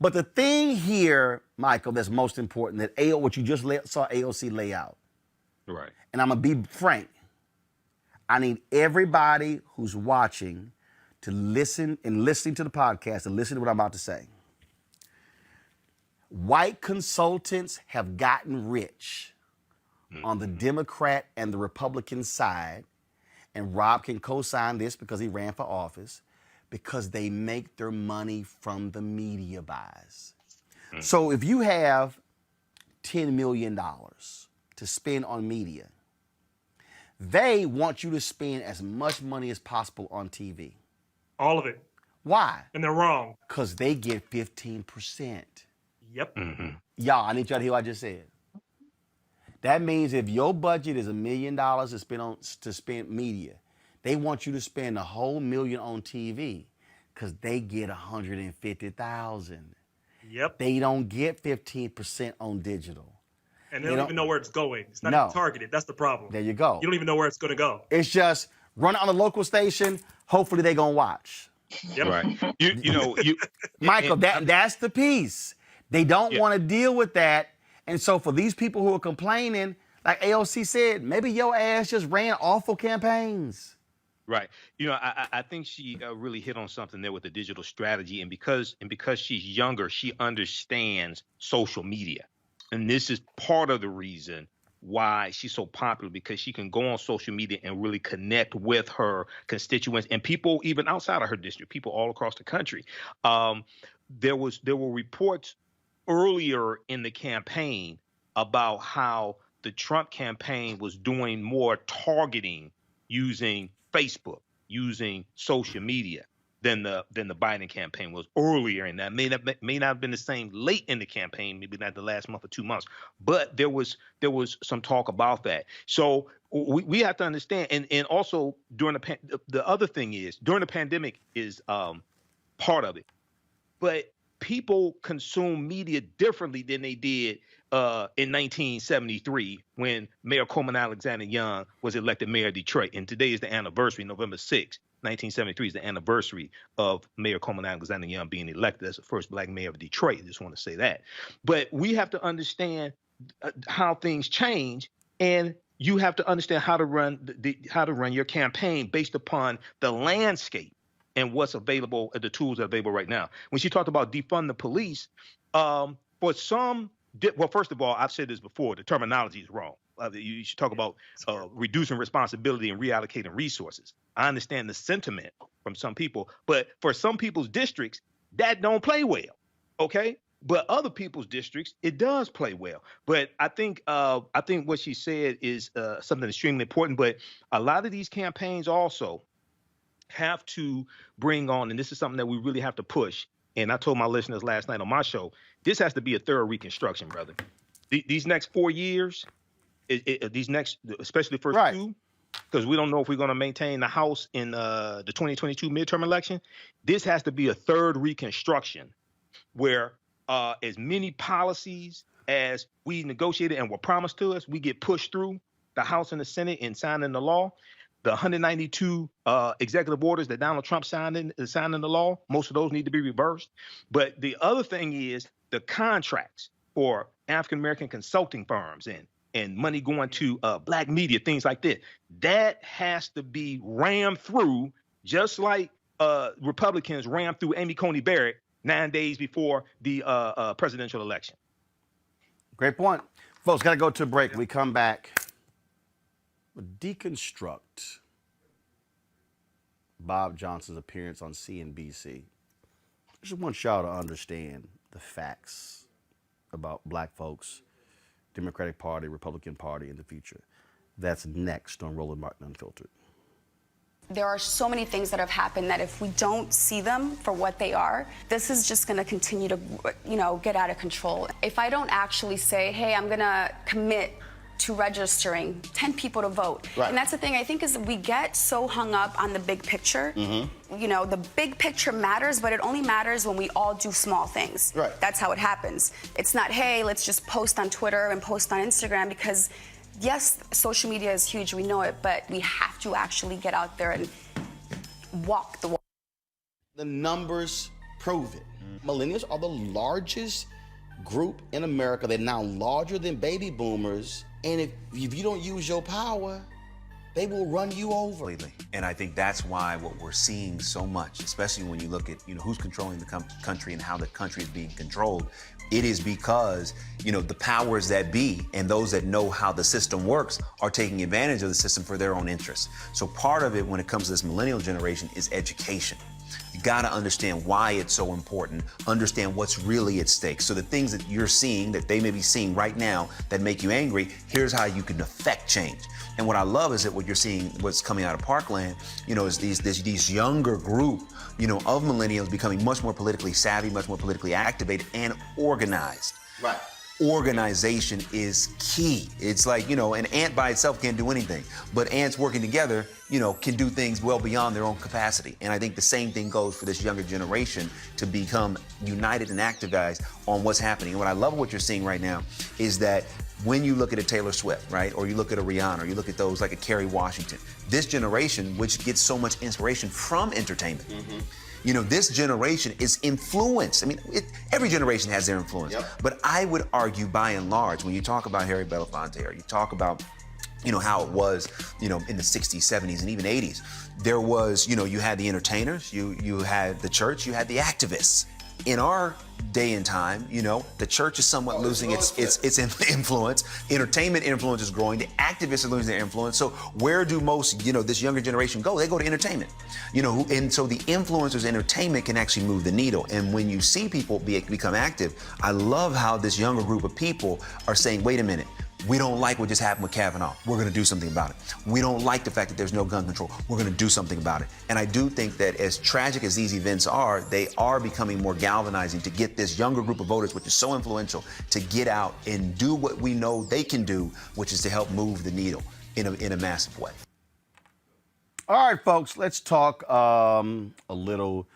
But the thing here, Michael, that's most important, that what you just saw AOC lay out. Right. And I'm going to be frank. I need everybody who's watching to listen and listening to the podcast and listen to what I'm about to say. White consultants have gotten rich on the Democrat and the Republican side, and Rob can co-sign this because he ran for office, because they make their money from the media buys. So if you have $10 million to spend on media, they want you to spend as much money as possible on TV. All of it. Why? And they're wrong. Because they get 15%. Yep. Y'all, I need y'all to hear what I just said. That means if your budget is $1 million to spend media, they want you to spend a whole million on TV because they get $150,000. Yep. They don't get 15% on digital. And they don't even know where it's going. It's not even targeted. That's the problem. There you go. You don't even know where it's going to go. It's just run it on the local station. Hopefully they gonna watch. Yep. Right. You Michael, that's the piece. They don't want to deal with that. And so for these people who are complaining, like AOC said, maybe your ass just ran awful campaigns. Right. I think she really hit on something there with the digital strategy. And because she's younger, she understands social media. And this is part of the reason why she's so popular, because she can go on social media and really connect with her constituents and people even outside of her district, people all across the country. There were reports earlier in the campaign about how the Trump campaign was doing more targeting using Facebook, using social media. than the Biden campaign was earlier in that. May not have been the same late in the campaign, maybe not the last month or 2 months, but there was some talk about that. So we have to understand, and also during the other thing is during the pandemic is part of it, but people consume media differently than they did in 1973 when Mayor Coleman Alexander Young was elected mayor of Detroit. And today is the anniversary, November 6th. 1973 is the anniversary of Mayor Coleman Alexander Young being elected as the first black mayor of Detroit. I just want to say that. But we have to understand how things change, and you have to understand how to run your campaign based upon the landscape and what's available, the tools that are available right now. When she talked about defund the police, for some, well, first of all, I've said this before, the terminology is wrong. You should talk about reducing responsibility and reallocating resources. I understand the sentiment from some people, but for some people's districts, that don't play well, okay? But other people's districts, it does play well. But I think what she said is something extremely important. But a lot of these campaigns also have to bring on, and this is something that we really have to push, and I told my listeners last night on my show, this has to be a thorough reconstruction, brother. These next 4 years, especially the first two, because we don't know if we're going to maintain the House in the 2022 midterm election. This has to be a third reconstruction where as many policies as we negotiated and were promised to us, we get pushed through the House and the Senate and signed into law. The 192 executive orders that Donald Trump signed into law, most of those need to be reversed. But the other thing is the contracts for African-American consulting firms and money going to black media, things like that. That has to be rammed through, just like Republicans rammed through Amy Coney Barrett 9 days before the presidential election. Great point. Folks, got to go to a break. We come back. Deconstruct Bob Johnson's appearance on CNBC. I just want y'all to understand the facts about black folks, Democratic Party, Republican Party in the future. That's next on Roland Martin Unfiltered. There are so many things that have happened that if we don't see them for what they are, this is just going to continue to, get out of control. If I don't actually say, hey, I'm going to commit to registering 10 people to vote. Right. And that's the thing, I think, is we get so hung up on the big picture. Mm-hmm. The big picture matters, but it only matters when we all do small things. Right. That's how it happens. It's not, hey, let's just post on Twitter and post on Instagram, because yes, social media is huge, we know it, but we have to actually get out there and walk the walk. The numbers prove it. Millennials are the largest group in America. They're now larger than baby boomers. And if you don't use your power, they will run you over. And I think that's why what we're seeing so much, especially when you look at who's controlling the country and how the country is being controlled, it is because the powers that be and those that know how the system works are taking advantage of the system for their own interests. So part of it when it comes to this millennial generation is education. You got to understand why it's so important, understand what's really at stake. So the things that you're seeing, that they may be seeing right now that make you angry, here's how you can affect change. And what I love is that what you're seeing, what's coming out of Parkland, is these younger group, of millennials becoming much more politically savvy, much more politically activated and organized. Right. Organization is key. It's like, an ant by itself can't do anything, but ants working together, can do things well beyond their own capacity. And I think the same thing goes for this younger generation to become united and activized on what's happening. And what I love what you're seeing right now is that when you look at a Taylor Swift, right, or you look at a Rihanna, or you look at those like a Kerry Washington, this generation, which gets so much inspiration from entertainment, this generation is influenced. I mean, every generation has their influence. Yep. But I would argue, by and large, when you talk about Harry Belafonte, or you talk about, how it was, in the 60s, 70s, and even 80s, there was, you had the entertainers, you had the church, you had the activists. In our day and time, the church is somewhat losing its influence. Entertainment influence is growing. The activists are losing their influence. So where do most, this younger generation go? They go to entertainment. And so the influencers' entertainment can actually move the needle. And when you see people become active, I love how this younger group of people are saying, wait a minute, We don't like what just happened with Kavanaugh. We're going to do something about it. We don't like the fact that there's no gun control. We're going to do something about it. And I do think that as tragic as these events are, they are becoming more galvanizing to get this younger group of voters, which is so influential, to get out and do what we know they can do, which is to help move the needle in a massive way. All right, folks, let's talk a little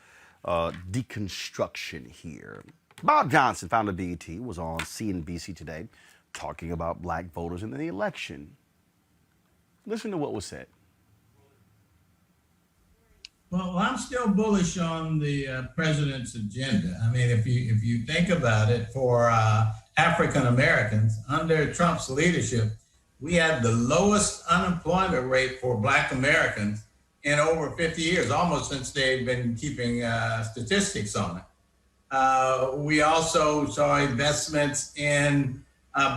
deconstruction here. Bob Jonson, founder of BET, was on CNBC today talking about black voters in the election. Listen to what was said. Well, I'm still bullish on the president's agenda. I mean, if you think about it, for African Americans under Trump's leadership, we had the lowest unemployment rate for Black Americans in over 50 years, almost since they've been keeping statistics on it. We also saw investments in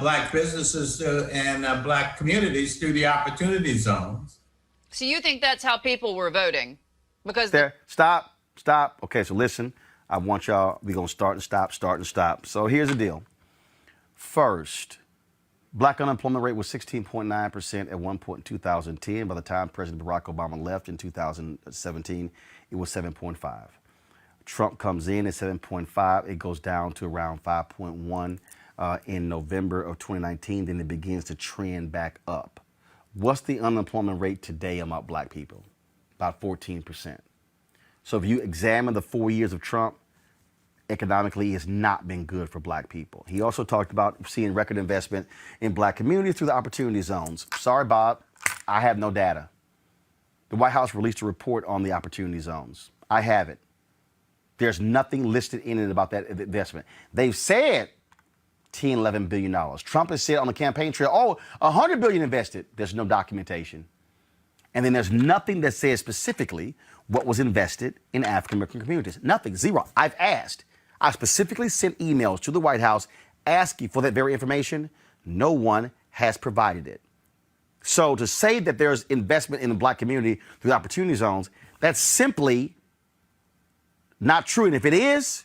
Black businesses and Black communities through the opportunity zones. So you think that's how people were voting? Because Stop. Okay, so listen, I want y'all, we're going to start and stop. So here's the deal. First, black unemployment rate was 16.9% at one point in 2010. By the time President Barack Obama left in 2017, it was 7.5. Trump comes in at 7.5. It goes down to around 5.1 in November of 2019. Then it begins to trend back up. What's the unemployment rate today among black people? About 14%. So if you examine the 4 years of Trump, economically, it's not been good for black people. He also talked about seeing record investment in black communities through the opportunity zones. Sorry, Bob, I have no data. The White House released a report on the opportunity zones. I have it. There's nothing listed in it about that investment. They've said $10, $11 billion. Trump has said on the campaign trail, $100 billion invested. There's no documentation. And then there's nothing that says specifically what was invested in African-American communities. Nothing, zero. I've asked. I specifically sent emails to the White House asking for that very information. No one has provided it. So to say that there's investment in the black community through the opportunity zones, that's simply not true. And if it is,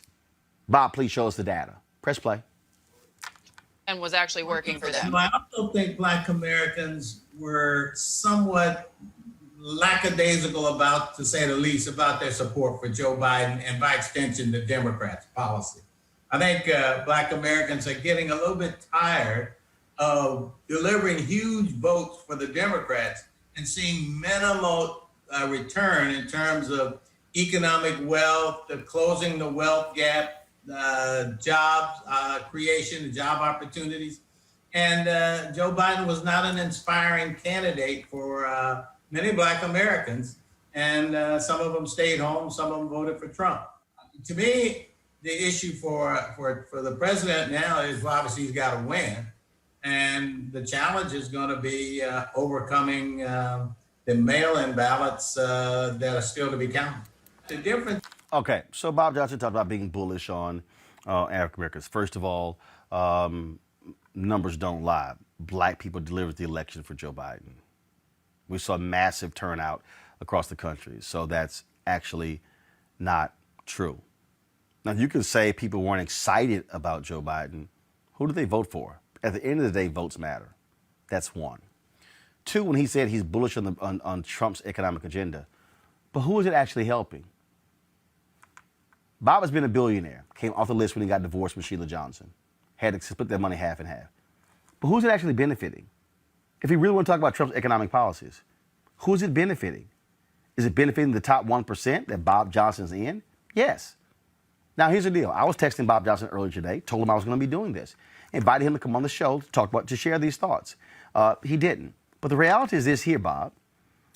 Bob, please show us the data. Press play. And was actually working for them. I also think Black Americans were somewhat lackadaisical about, to say the least, about their support for Joe Biden and by extension, the Democrats' policy. I think Black Americans are getting a little bit tired of delivering huge votes for the Democrats and seeing minimal return in terms of economic wealth, closing the wealth gap, jobs creation, job opportunities. And Joe Biden was not an inspiring candidate for many Black Americans. And some of them stayed home, some of them voted for Trump. To me, the issue for the president now is, well, obviously he's got to win. And the challenge is going to be overcoming the mail-in ballots that are still to be counted. The difference. Okay, so Bob Johnson talked about being bullish on African Americans. First of all, numbers don't lie. Black people delivered the election for Joe Biden. We saw massive turnout across the country, so that's actually not true. Now, you can say people weren't excited about Joe Biden. Who did they vote for? At the end of the day, votes matter. That's one. Two, when he said he's bullish on Trump's economic agenda, but who is it actually helping? Bob has been a billionaire, came off the list when he got divorced with Sheila Johnson, had to split that money half and half. But who's it actually benefiting? If we really want to talk about Trump's economic policies, who's it benefiting? Is it benefiting the top 1% that Bob Johnson's in? Yes. Now, here's the deal. I was texting Bob Johnson earlier today, told him I was going to be doing this, invited him to come on the show to share these thoughts. He didn't. But the reality is this here, Bob.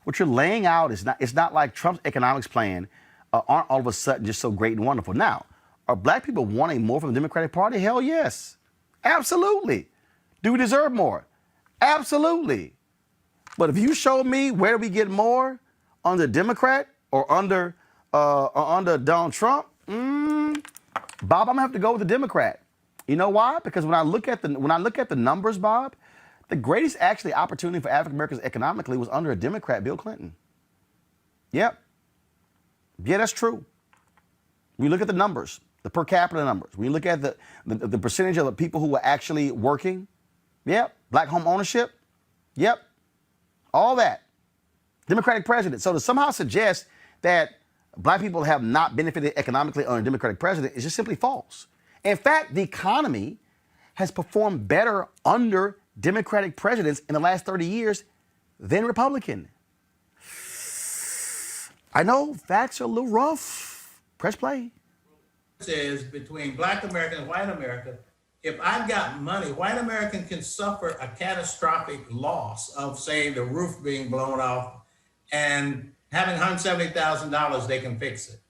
What you're laying out is it's not like Trump's economics plan aren't all of a sudden just so great and wonderful. Now, are black people wanting more from the Democratic Party? Hell yes. Absolutely. Do we deserve more? Absolutely. But if you show me where we get more under Democrat or under Donald Trump, Bob, I'm gonna have to go with the Democrat. You know why? Because when I look at the numbers, Bob, the greatest actually opportunity for African Americans economically was under a Democrat, Bill Clinton. Yep. Yeah, that's true. When you look at the numbers, the per capita numbers, when you look at the percentage of the people who were actually working, Yep. Black home ownership. Yep. All that. Democratic president. So to somehow suggest that black people have not benefited economically under a Democratic president is just simply false. In fact, the economy has performed better under Democratic presidents in the last 30 years than Republican. I know facts are a little rough. Press play. Is between Black America and white America. If I've got money, white American can suffer a catastrophic loss of, say, the roof being blown off, and having $170,000, they can fix it.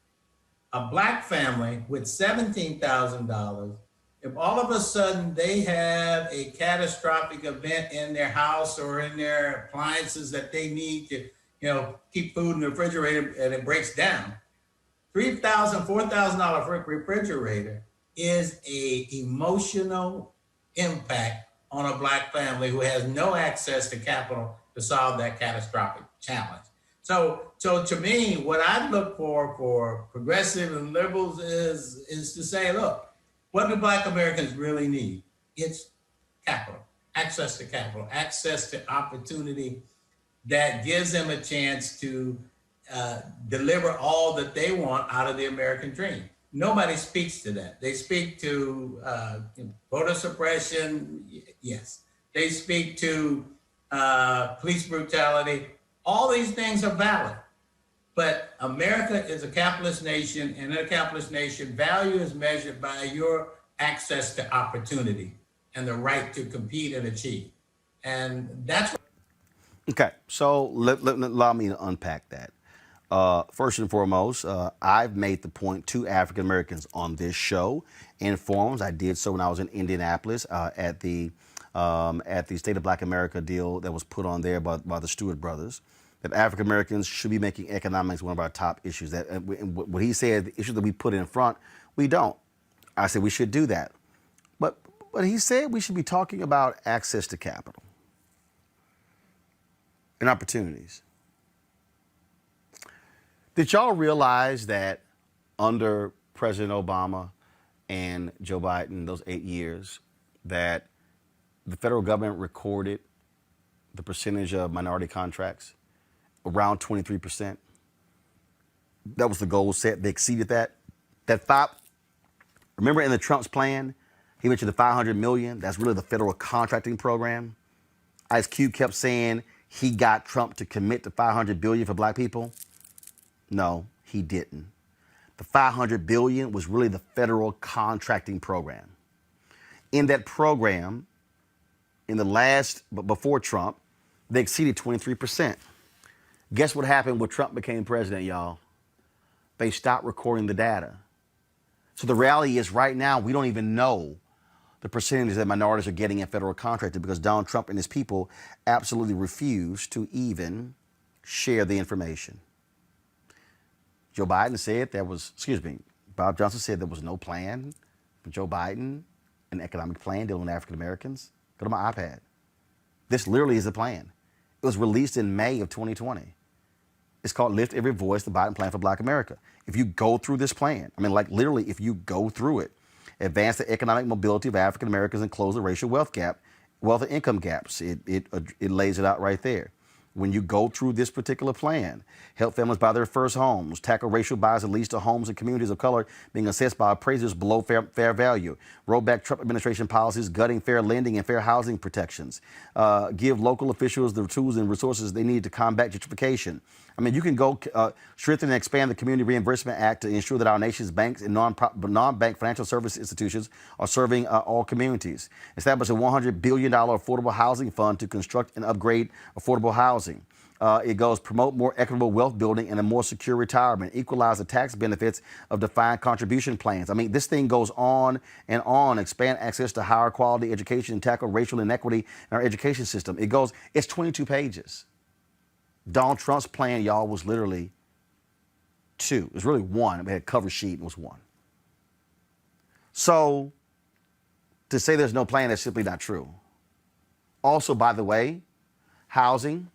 A black family with $17,000, if all of a sudden they have a catastrophic event in their house or in their appliances that they need to, keep food in the refrigerator and it breaks down, $3,000, $4,000 for a refrigerator is a emotional impact on a black family who has no access to capital to solve that catastrophic challenge. So to me, what I look for progressive and liberals is to say, look, what do black Americans really need? It's capital, access to opportunity that gives them a chance to deliver all that they want out of the American dream. Nobody speaks to that. They speak to voter suppression, yes. They speak to police brutality. All these things are valid. But America is a capitalist nation, and in a capitalist nation, value is measured by your access to opportunity and the right to compete and achieve. And that's what. Okay, so allow me to unpack that. First and foremost, I've made the point to African Americans on this show in forums. I did so when I was in Indianapolis at the State of Black America deal that was put on there by the Stewart brothers, that African Americans should be making economics one of our top issues. That what he said, the issues that we put in front, we don't. I said we should do that, but he said we should be talking about access to capital and opportunities. Did y'all realize that under President Obama and Joe Biden, those 8 years, that the federal government recorded the percentage of minority contracts around 23%? That was the goal set. They exceeded that. Remember in the Trump's plan, he mentioned the $500 million. That's really the federal contracting program. Ice Cube kept saying he got Trump to commit to $500 billion for black people. No, he didn't. The $500 billion was really the federal contracting program. In that program, before Trump, they exceeded 23%. Guess what happened when Trump became president, y'all? They stopped recording the data. So the reality is right now, we don't even know the percentage that minorities are getting in federal contracting because Donald Trump and his people absolutely refuse to even share the information. Joe Biden said Bob Jonson said there was no plan for Joe Biden, an economic plan dealing with African Americans. Go to my iPad. This literally is the plan. It was released in May of 2020. It's called Lift Every Voice, the Biden Plan for Black America. If you go through this plan, literally, if you go through it, advance the economic mobility of African Americans and close the racial wealth and income gaps. It lays it out right there. When you go through this particular plan, help families buy their first homes, tackle racial bias that leads to homes and communities of color being assessed by appraisers below fair value, roll back Trump administration policies gutting fair lending and fair housing protections, give local officials the tools and resources they need to combat gentrification. You can go strengthen and expand the Community Reimbursement Act to ensure that our nation's banks and non-bank financial service institutions are serving all communities. Establish a $100 billion affordable housing fund to construct and upgrade affordable housing. It goes promote more equitable wealth building and a more secure retirement, equalize the tax benefits of defined contribution plans. This thing goes on and on, expand access to higher quality education and tackle racial inequity in our education system. It's 22 pages. Donald Trump's plan, y'all, was literally 2. It was really 1. It had a cover sheet and was 1. So to say there's no plan, that's simply not true. Also, by the way, housing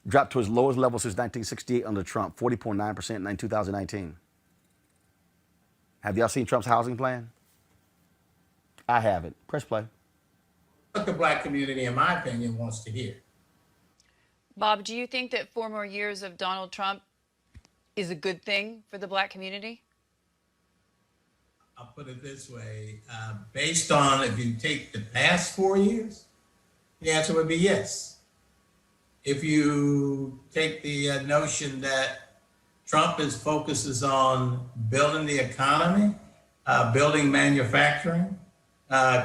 dropped to its lowest level since 1968 under Trump, 40.9% in 2019. Have y'all seen Trump's housing plan? I haven't. Press play. what the Black community, in my opinion, wants to hear. Bob, do you think that 4 more years of Donald Trump is a good thing for the Black community? I'll put it this way, based on if you take the past 4 years, the answer would be yes. If you take the notion that Trump focuses on building the economy, building manufacturing,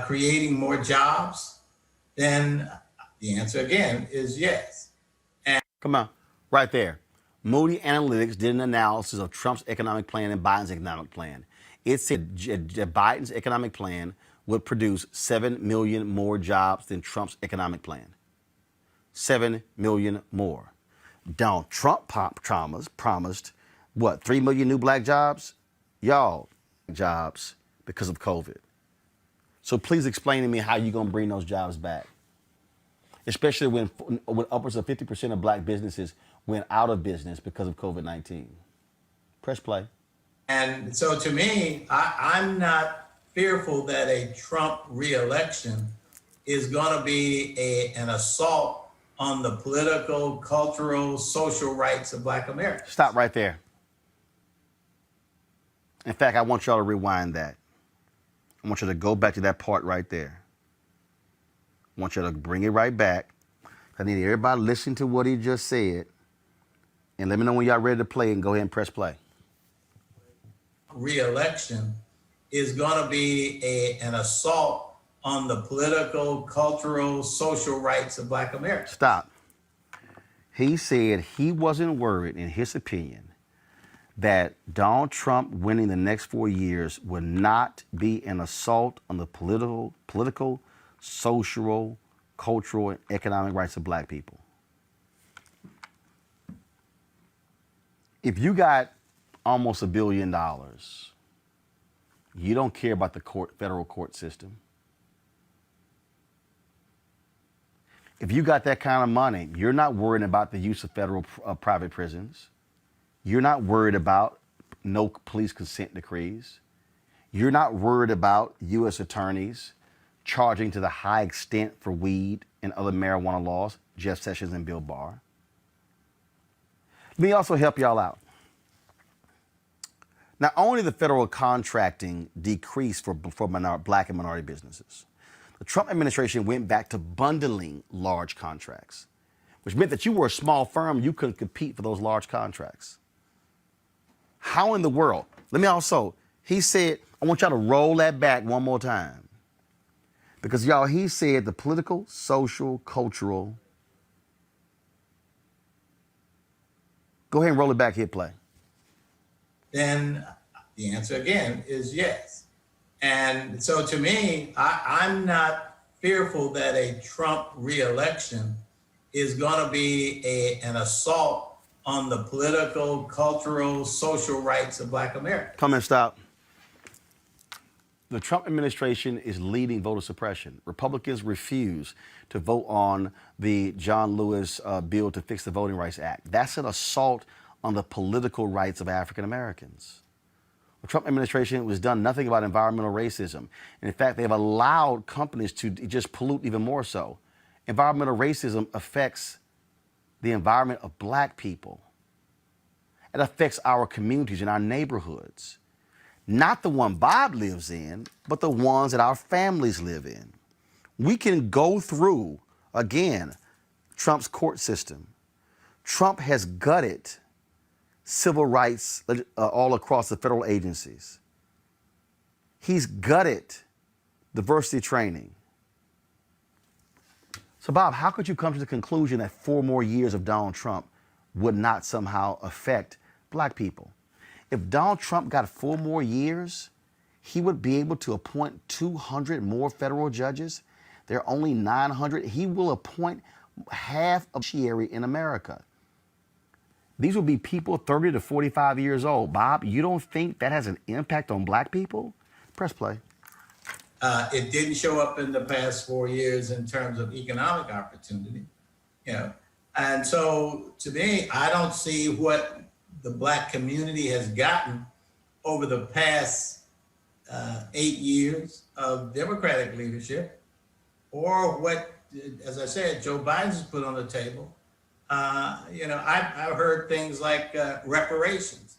creating more jobs, then the answer again is yes. And come on, right there. Moody Analytics did an analysis of Trump's economic plan and Biden's economic plan. It said Biden's economic plan would produce 7 million more jobs than Trump's economic plan. 7 million more. Donald Trump promised, what, 3 million new black jobs? Y'all, jobs because of COVID. So please explain to me how you're going to bring those jobs back. Especially when upwards of 50% of black businesses went out of business because of COVID-19. Press play. And so to me, I'm not fearful that a Trump reelection is going to be an assault on the political, cultural, social rights of black Americans. Stop right there. In fact, I want y'all to rewind that. I want you to go back to that part right there. I want you to bring it right back. I need everybody listening to what he just said. And let me know when y'all ready to play and go ahead and press play. Re-election is going to be an assault on the political, cultural, social rights of black Americans. Stop. He said he wasn't worried, in his opinion, that Donald Trump winning the next 4 years would not be an assault on the political, social, cultural, and economic rights of black people. If you got almost $1 billion, you don't care about the federal court system. If you got that kind of money, you're not worried about the use of federal private prisons. You're not worried about no police consent decrees. You're not worried about U.S. attorneys charging to the high extent for weed and other marijuana laws, Jeff Sessions and Bill Barr. Let me also help y'all out. Not only the federal contracting decreased for black and minority businesses, the Trump administration went back to bundling large contracts, which meant that you were a small firm, you couldn't compete for those large contracts. How in the world? Let me also, he said, I want y'all to roll that back one more time. Because y'all, he said the political, social, cultural. Go ahead and roll it back, hit play. Then the answer again is yes. And so to me, I'm not fearful that a Trump reelection is going to be an assault on the political, cultural, social rights of black Americans. Come and stop. The Trump administration is leading voter suppression. Republicans refuse to vote on the John Lewis bill to fix the Voting Rights Act. That's an assault on the political rights of African Americans. The Trump administration has done nothing about environmental racism. And in fact, they have allowed companies to just pollute even more so. Environmental racism affects the environment of black people. It affects our communities and our neighborhoods. Not the one Bob lives in, but the ones that our families live in. We can go through, again, Trump's court system. Trump has gutted civil rights all across the federal agencies. He's gutted diversity training. So, Bob, how could you come to the conclusion that 4 more years of Donald Trump would not somehow affect black people? If Donald Trump got 4 more years, he would be able to appoint 200 more federal judges. There are only 900. He will appoint half of the judiciary in America. These will be people 30 to 45 years old. Bob, you don't think that has an impact on black people? Press play. It didn't show up in the past 4 years in terms of economic opportunity, And so to me, I don't see what the black community has gotten over the past 8 years of Democratic leadership. or what, as I said, Joe Biden's put on the table. I've heard things like reparations.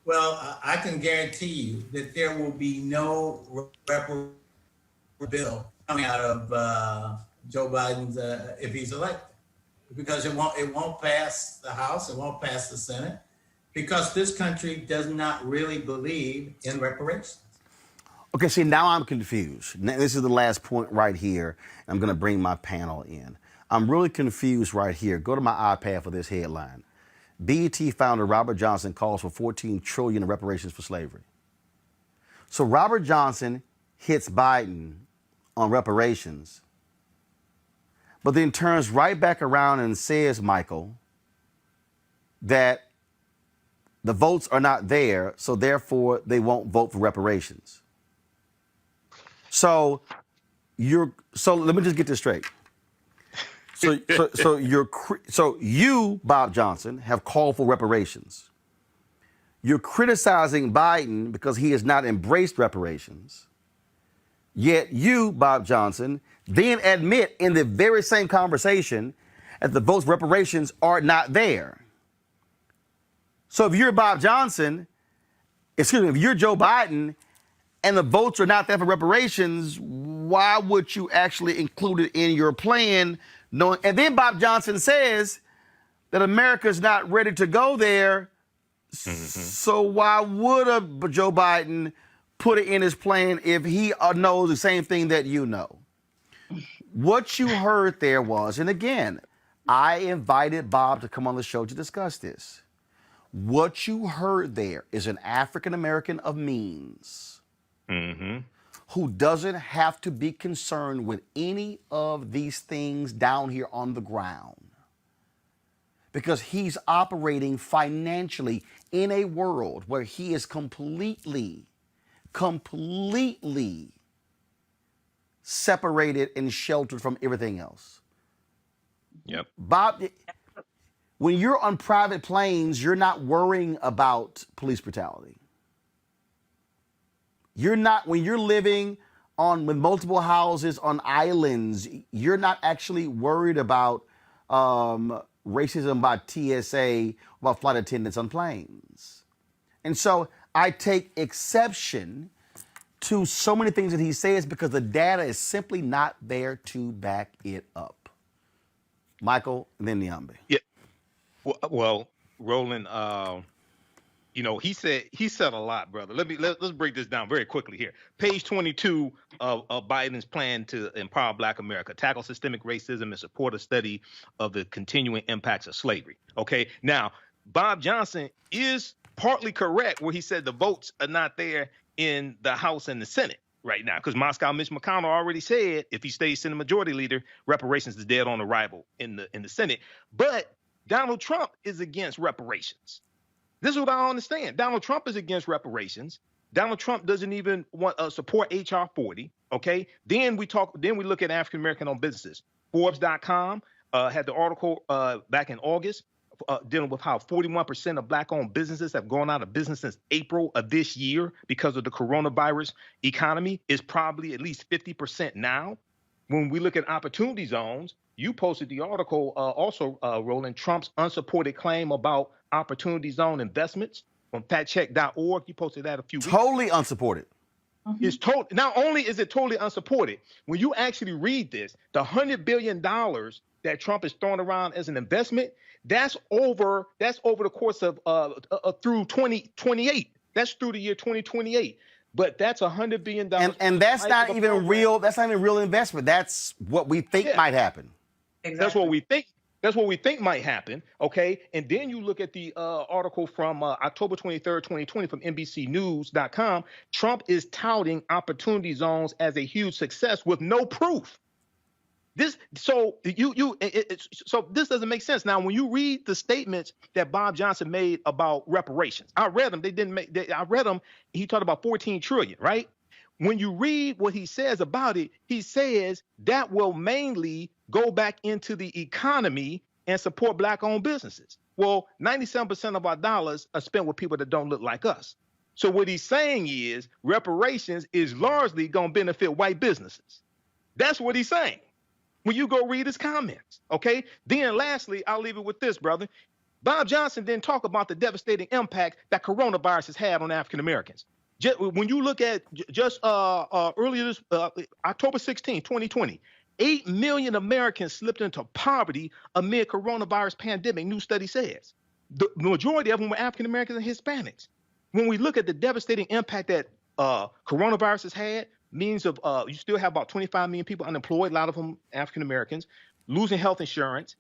Well, I can guarantee you that there will be no reparations bill coming out of Joe Biden's if he's elected, because it won't pass the House, it won't pass the Senate, because this country does not really believe in reparations. Okay, see, now I'm confused. Now, this is the last point right here. I'm going to bring my panel in. I'm really confused right here. Go to my iPad for this headline. BET founder Robert Jonson calls for $14 trillion in reparations for slavery. So Robert Jonson hits Biden on reparations, but then turns right back around and says, Michael, that the votes are not there, so therefore they won't vote for reparations. So let me just get this straight. So you, Bob Johnson, have called for reparations. You're criticizing Biden because he has not embraced reparations. Yet you, Bob Johnson, then admit in the very same conversation that the votes for reparations are not there. So if you're Bob Johnson, if you're Joe Biden and the votes are not there for reparations, why would you actually include it in your plan? And then Bob Johnson says that America's not ready to go there. So why would Joe Biden put it in his plan if he knows the same thing that you know? What you heard there was, and again, I invited Bob to come on the show to discuss this. What you heard there is an African American of means who doesn't have to be concerned with any of these things down here on the ground, because he's operating financially in a world where he is completely separated and sheltered from everything else. Yep. Bob, when you're on private planes, you're not worrying about police brutality. When you're living with multiple houses on islands, you're not actually worried about racism by TSA, about flight attendants on planes. And so I take exception to so many things that he says because the data is simply not there to back it up. Michael, and then Niambi. Yeah. Well, Roland, he said a lot, brother. Let's break this down very quickly here. Page 22 of Biden's plan to empower Black America, tackle systemic racism and support a study of the continuing impacts of slavery. Okay. Now, Bob Johnson is partly correct where he said the votes are not there in the House and the Senate right now, because Moscow Mitch McConnell already said if he stays Senate Majority Leader, reparations is dead on arrival in the Senate. But Donald Trump is against reparations. This is what I don't understand. Donald Trump is against reparations. Donald Trump doesn't even want support HR 40. Okay. Then we look at African American owned businesses. Forbes.com had the article back in August dealing with how 41% of Black owned businesses have gone out of business since April of this year because of the coronavirus economy. Is probably at least 50% now. When we look at opportunity zones, you posted the article also, Roland, Trump's unsupported claim about opportunity zone investments on factcheck.org. You posted that a few weeks ago. Totally unsupported. It's not only is it totally unsupported, when you actually read this, the $100 billion that Trump is throwing around as an investment, that's over the course of through 2028. That's through the year 2028. But that's $100 billion. And that's not even real. That's not even real investment. That's what we think might happen. Exactly. That's what we think. That's what we think might happen. Okay. And then you look at the article from October 23rd, 2020 from NBCnews.com. Trump is touting opportunity zones as a huge success with no proof. So this doesn't make sense. Now, when you read the statements that Bob Johnson made about reparations, I read them. I read them. He talked about 14 trillion, right? When you read what he says about it, he says that will mainly go back into the economy and support Black-owned businesses. Well, 97% of our dollars are spent with people that don't look like us. So what he's saying is reparations is largely going to benefit white businesses. That's what he's saying. when you go read his comments, okay? Then lastly, I'll leave it with this, brother. Bob Johnson didn't talk about the devastating impact that coronavirus has had on African Americans. When you look at just earlier this October 16, 2020, 8 million Americans slipped into poverty amid coronavirus pandemic, new study says. The majority of them were African Americans and Hispanics. When we look at the devastating impact that coronavirus has had, means of you still have about 25 million people unemployed, a lot of them African Americans, losing health insurance.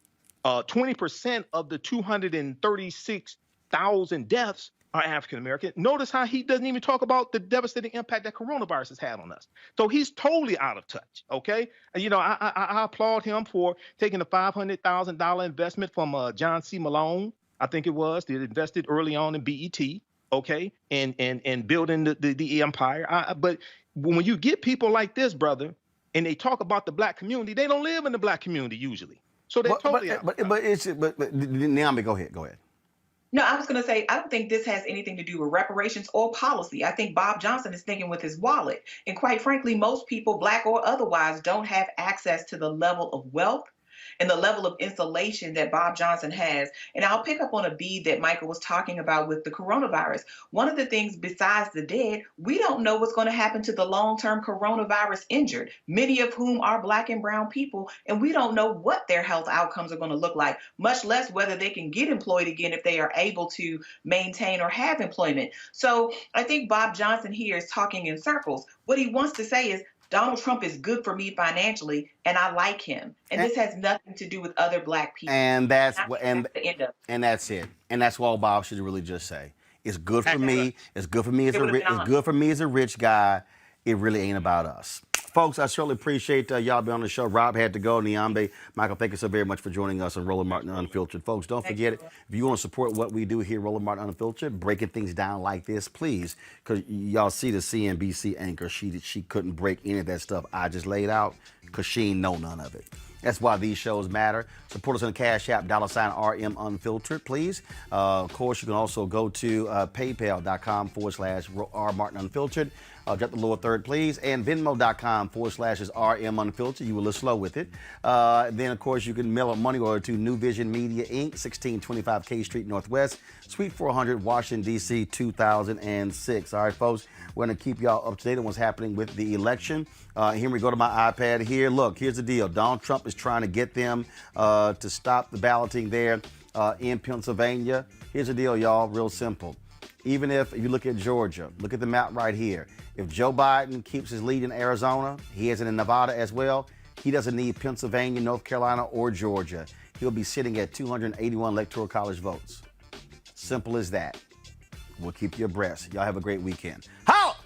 20% of the 236,000 deaths are African American. Notice how he doesn't even talk about the devastating impact that coronavirus has had on us. So he's totally out of touch. Okay, and, you know, I applaud him for taking a $500,000 investment from John C. Malone, I think it was, that invested early on in BET. Okay, and building the empire. But when you get people like this, brother, and they talk about the black community, they don't live in the black community usually. So they're totally out. But Niambi, go ahead. No, I was going to say, I don't think this has anything to do with reparations or policy. I think Bob Johnson is thinking with his wallet. And quite frankly, most people, black or otherwise, don't have access to the level of wealth and the level of insulation that Bob Johnson has. And I'll pick up on a bead that Michael was talking about with the coronavirus. One of the things besides the dead, we don't know what's going to happen to the long-term coronavirus injured, many of whom are black and brown people, and we don't know what their health outcomes are going to look like, much less whether they can get employed again if they are able to maintain or have employment. So I think Bob Johnson here is talking in circles. What he wants to say is, Donald Trump is good for me financially, and I like him. And this has nothing to do with other black people. And that's the end of it. And that's it. And that's all Bob should really just say. It's good for me. It's good for me as a rich guy. It really ain't about us. Folks, I certainly appreciate y'all being on the show. Rob had to go. Niambi, Michael, thank you so very much for joining us on Roland Martin Unfiltered. Folks, don't forget it. If you want to support what we do here, Roland Martin Unfiltered, breaking things down like this, please, because y'all see the CNBC anchor. She couldn't break any of that stuff I just laid out because she ain't know none of it. That's why these shows matter. Support us on the Cash App, $RM Unfiltered, please. Of course, you can also go to paypal.com/R Martin Unfiltered. Drop the lower third, please. And Venmo.com/RM Unfiltered. You will live slow with it. Then, of course, you can mail a money order to New Vision Media, Inc., 1625 K Street Northwest, Suite 400, Washington, D.C., 2006. All right, folks, we're going to keep y'all up to date on what's happening with the election. Here we go to my iPad here. Look, here's the deal. Donald Trump is trying to get them to stop the balloting there in Pennsylvania. Here's the deal, y'all. Real simple. Even if you look at Georgia, look at the map right here. If Joe Biden keeps his lead in Arizona, he has it in Nevada as well, he doesn't need Pennsylvania, North Carolina, or Georgia. He'll be sitting at 281 electoral college votes. Simple as that. We'll keep you abreast. Y'all have a great weekend. Holla!